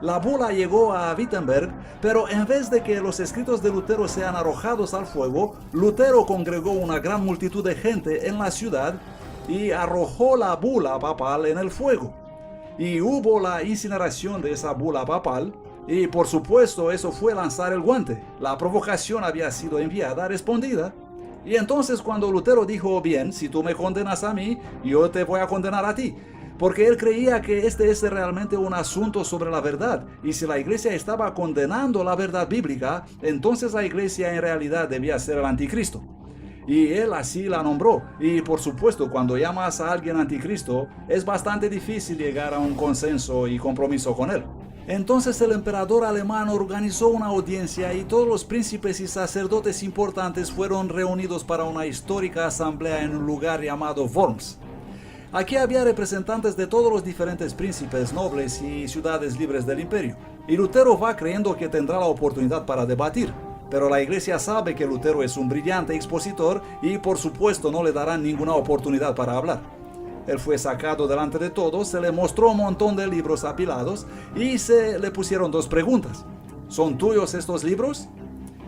La bula llegó a Wittenberg, pero en vez de que los escritos de Lutero sean arrojados al fuego, Lutero congregó una gran multitud de gente en la ciudad y arrojó la bula papal en el fuego. Y hubo la incineración de esa bula papal, y por supuesto eso fue lanzar el guante. La provocación había sido enviada, respondida. Y entonces cuando Lutero dijo, bien, si tú me condenas a mí, yo te voy a condenar a ti. Porque él creía que este es realmente un asunto sobre la verdad, y si la iglesia estaba condenando la verdad bíblica, entonces la iglesia en realidad debía ser el anticristo. Y él así la nombró, y por supuesto cuando llamas a alguien anticristo, es bastante difícil llegar a un consenso y compromiso con él. Entonces el emperador alemán organizó una audiencia y todos los príncipes y sacerdotes importantes fueron reunidos para una histórica asamblea en un lugar llamado Worms. Aquí había representantes de todos los diferentes príncipes, nobles y ciudades libres del imperio. Y Lutero va creyendo que tendrá la oportunidad para debatir. Pero la iglesia sabe que Lutero es un brillante expositor y por supuesto no le darán ninguna oportunidad para hablar. Él fue sacado delante de todos, se le mostró un montón de libros apilados y se le pusieron dos preguntas. ¿Son tuyos estos libros?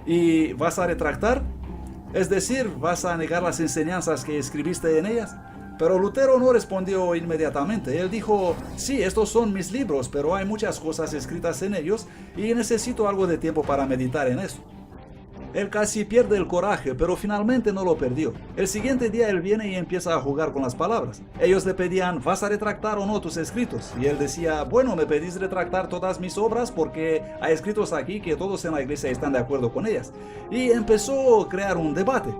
¿Y vas a retractar? Es decir, ¿vas a negar las enseñanzas que escribiste en ellas? Pero Lutero no respondió inmediatamente. Él dijo, sí, estos son mis libros, pero hay muchas cosas escritas en ellos y necesito algo de tiempo para meditar en eso. Él casi pierde el coraje, pero finalmente no lo perdió. El siguiente día él viene y empieza a jugar con las palabras. Ellos le pedían, ¿vas a retractar o no tus escritos? Y él decía, bueno, me pedís retractar todas mis obras porque hay escritos aquí que todos en la iglesia están de acuerdo con ellas. Y empezó a crear un debate.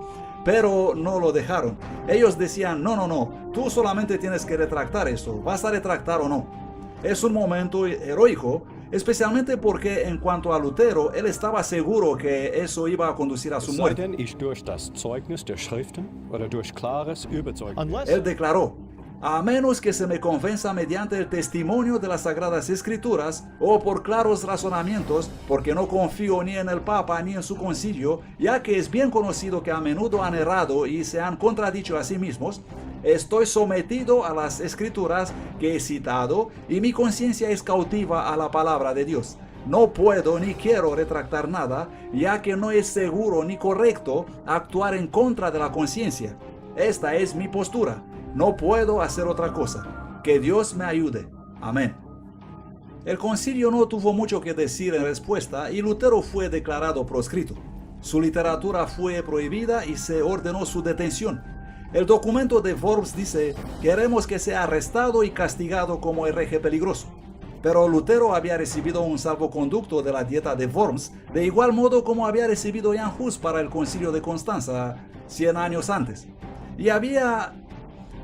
Pero no lo dejaron. Ellos decían, no, tú solamente tienes que retractar esto, ¿vas a retractar o no? Es un momento heroico, especialmente porque en cuanto a Lutero, él estaba seguro que eso iba a conducir a su muerte. Él declaró, a menos que se me convenza mediante el testimonio de las Sagradas Escrituras o por claros razonamientos, porque no confío ni en el Papa ni en su concilio, ya que es bien conocido que a menudo han errado y se han contradicho a sí mismos. Estoy sometido a las Escrituras que he citado y mi conciencia es cautiva a la palabra de Dios. No puedo ni quiero retractar nada, ya que no es seguro ni correcto actuar en contra de la conciencia. Esta es mi postura. No puedo hacer otra cosa. Que Dios me ayude. Amén. El concilio no tuvo mucho que decir en respuesta y Lutero fue declarado proscrito. Su literatura fue prohibida y se ordenó su detención. El documento de Worms dice: queremos que sea arrestado y castigado como hereje peligroso. Pero Lutero había recibido un salvoconducto de la dieta de Worms, de igual modo como había recibido Jan Hus para el concilio de Constanza 100 años antes. Y había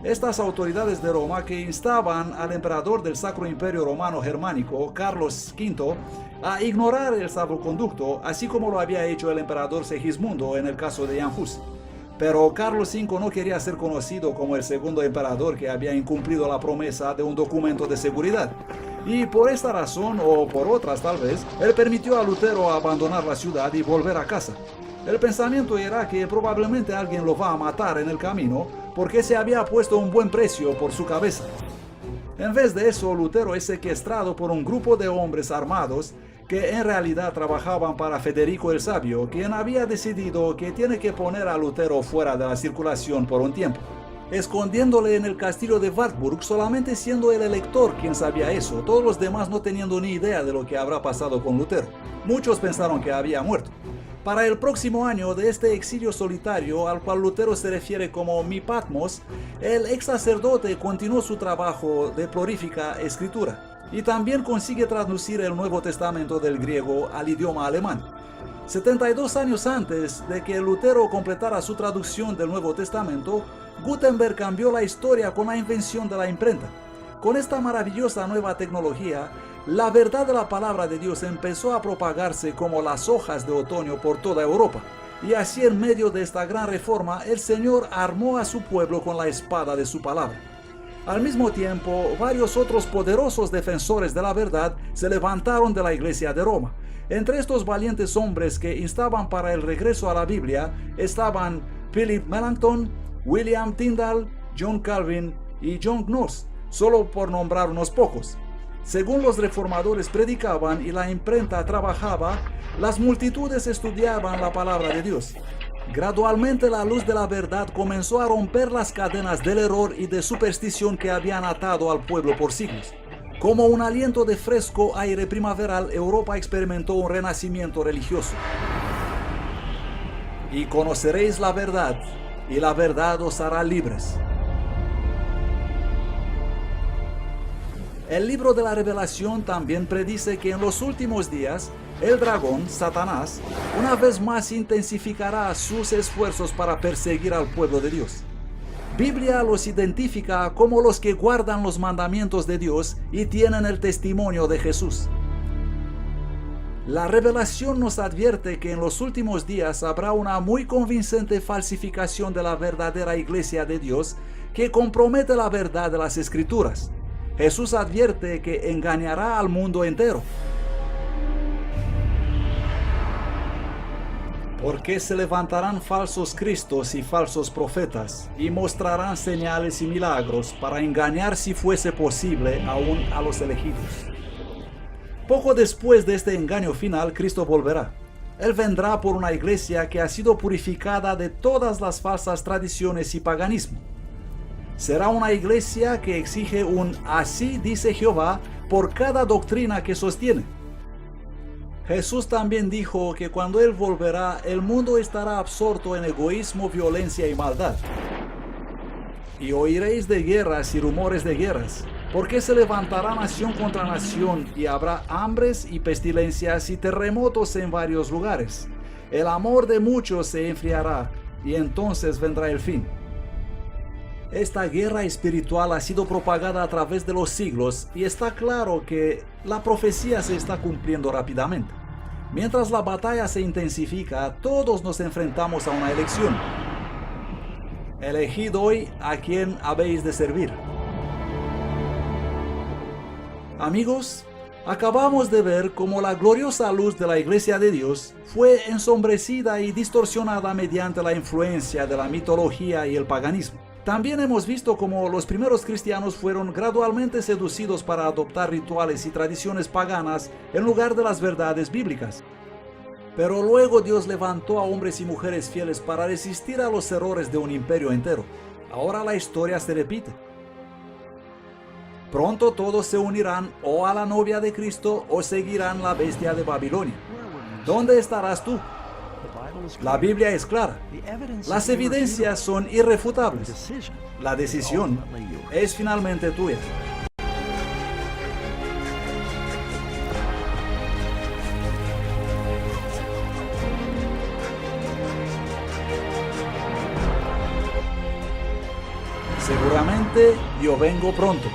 estas autoridades de Roma que instaban al emperador del Sacro Imperio Romano Germánico, Carlos V, a ignorar el salvoconducto, así como lo había hecho el emperador Segismundo en el caso de Jan Hus. Pero Carlos V no quería ser conocido como el segundo emperador que había incumplido la promesa de un documento de seguridad. Y por esta razón, o por otras tal vez, él permitió a Lutero abandonar la ciudad y volver a casa. El pensamiento era que probablemente alguien lo va a matar en el camino porque se había puesto un buen precio por su cabeza. En vez de eso, Lutero es secuestrado por un grupo de hombres armados que en realidad trabajaban para Federico el Sabio, quien había decidido que tiene que poner a Lutero fuera de la circulación por un tiempo, escondiéndole en el castillo de Wartburg, solamente siendo el elector quien sabía eso, todos los demás no teniendo ni idea de lo que habrá pasado con Lutero. Muchos pensaron que había muerto. Para el próximo año de este exilio solitario, al cual Lutero se refiere como mi Patmos, el ex sacerdote continuó su trabajo de prolífica escritura y también consigue traducir el Nuevo Testamento del griego al idioma alemán. 72 años antes de que Lutero completara su traducción del Nuevo Testamento, Gutenberg cambió la historia con la invención de la imprenta. Con esta maravillosa nueva tecnología, la verdad de la palabra de Dios empezó a propagarse como las hojas de otoño por toda Europa. Y así, en medio de esta gran reforma, el Señor armó a su pueblo con la espada de su palabra. Al mismo tiempo, varios otros poderosos defensores de la verdad se levantaron de la Iglesia de Roma. Entre estos valientes hombres que instaban para el regreso a la Biblia estaban Philip Melanchthon, William Tyndale, John Calvin y John Knox, solo por nombrar unos pocos. Según los reformadores predicaban y la imprenta trabajaba, las multitudes estudiaban la palabra de Dios. Gradualmente la luz de la verdad comenzó a romper las cadenas del error y de superstición que habían atado al pueblo por siglos. Como un aliento de fresco aire primaveral, Europa experimentó un renacimiento religioso. Y conoceréis la verdad, y la verdad os hará libres. El libro de la Revelación también predice que en los últimos días, el dragón, Satanás, una vez más intensificará sus esfuerzos para perseguir al pueblo de Dios. Biblia los identifica como los que guardan los mandamientos de Dios y tienen el testimonio de Jesús. La Revelación nos advierte que en los últimos días habrá una muy convincente falsificación de la verdadera Iglesia de Dios que compromete la verdad de las Escrituras. Jesús advierte que engañará al mundo entero. Porque se levantarán falsos cristos y falsos profetas, y mostrarán señales y milagros para engañar, si fuese posible, aún a los elegidos. Poco después de este engaño final, Cristo volverá. Él vendrá por una iglesia que ha sido purificada de todas las falsas tradiciones y paganismo. Será una iglesia que exige un "así dice Jehová" por cada doctrina que sostiene. Jesús también dijo que cuando Él volverá, el mundo estará absorto en egoísmo, violencia y maldad. Y oiréis de guerras y rumores de guerras, porque se levantará nación contra nación, y habrá hambres y pestilencias y terremotos en varios lugares. El amor de muchos se enfriará, y entonces vendrá el fin. Esta guerra espiritual ha sido propagada a través de los siglos y está claro que la profecía se está cumpliendo rápidamente. Mientras la batalla se intensifica, todos nos enfrentamos a una elección. Elegid hoy a quién habéis de servir. Amigos, acabamos de ver cómo la gloriosa luz de la Iglesia de Dios fue ensombrecida y distorsionada mediante la influencia de la mitología y el paganismo. También hemos visto cómo los primeros cristianos fueron gradualmente seducidos para adoptar rituales y tradiciones paganas en lugar de las verdades bíblicas. Pero luego Dios levantó a hombres y mujeres fieles para resistir a los errores de un imperio entero. Ahora la historia se repite. Pronto todos se unirán o a la novia de Cristo o seguirán la bestia de Babilonia. ¿Dónde estarás tú? La Biblia es clara. Las evidencias son irrefutables. La decisión es finalmente tuya. Seguramente yo vengo pronto.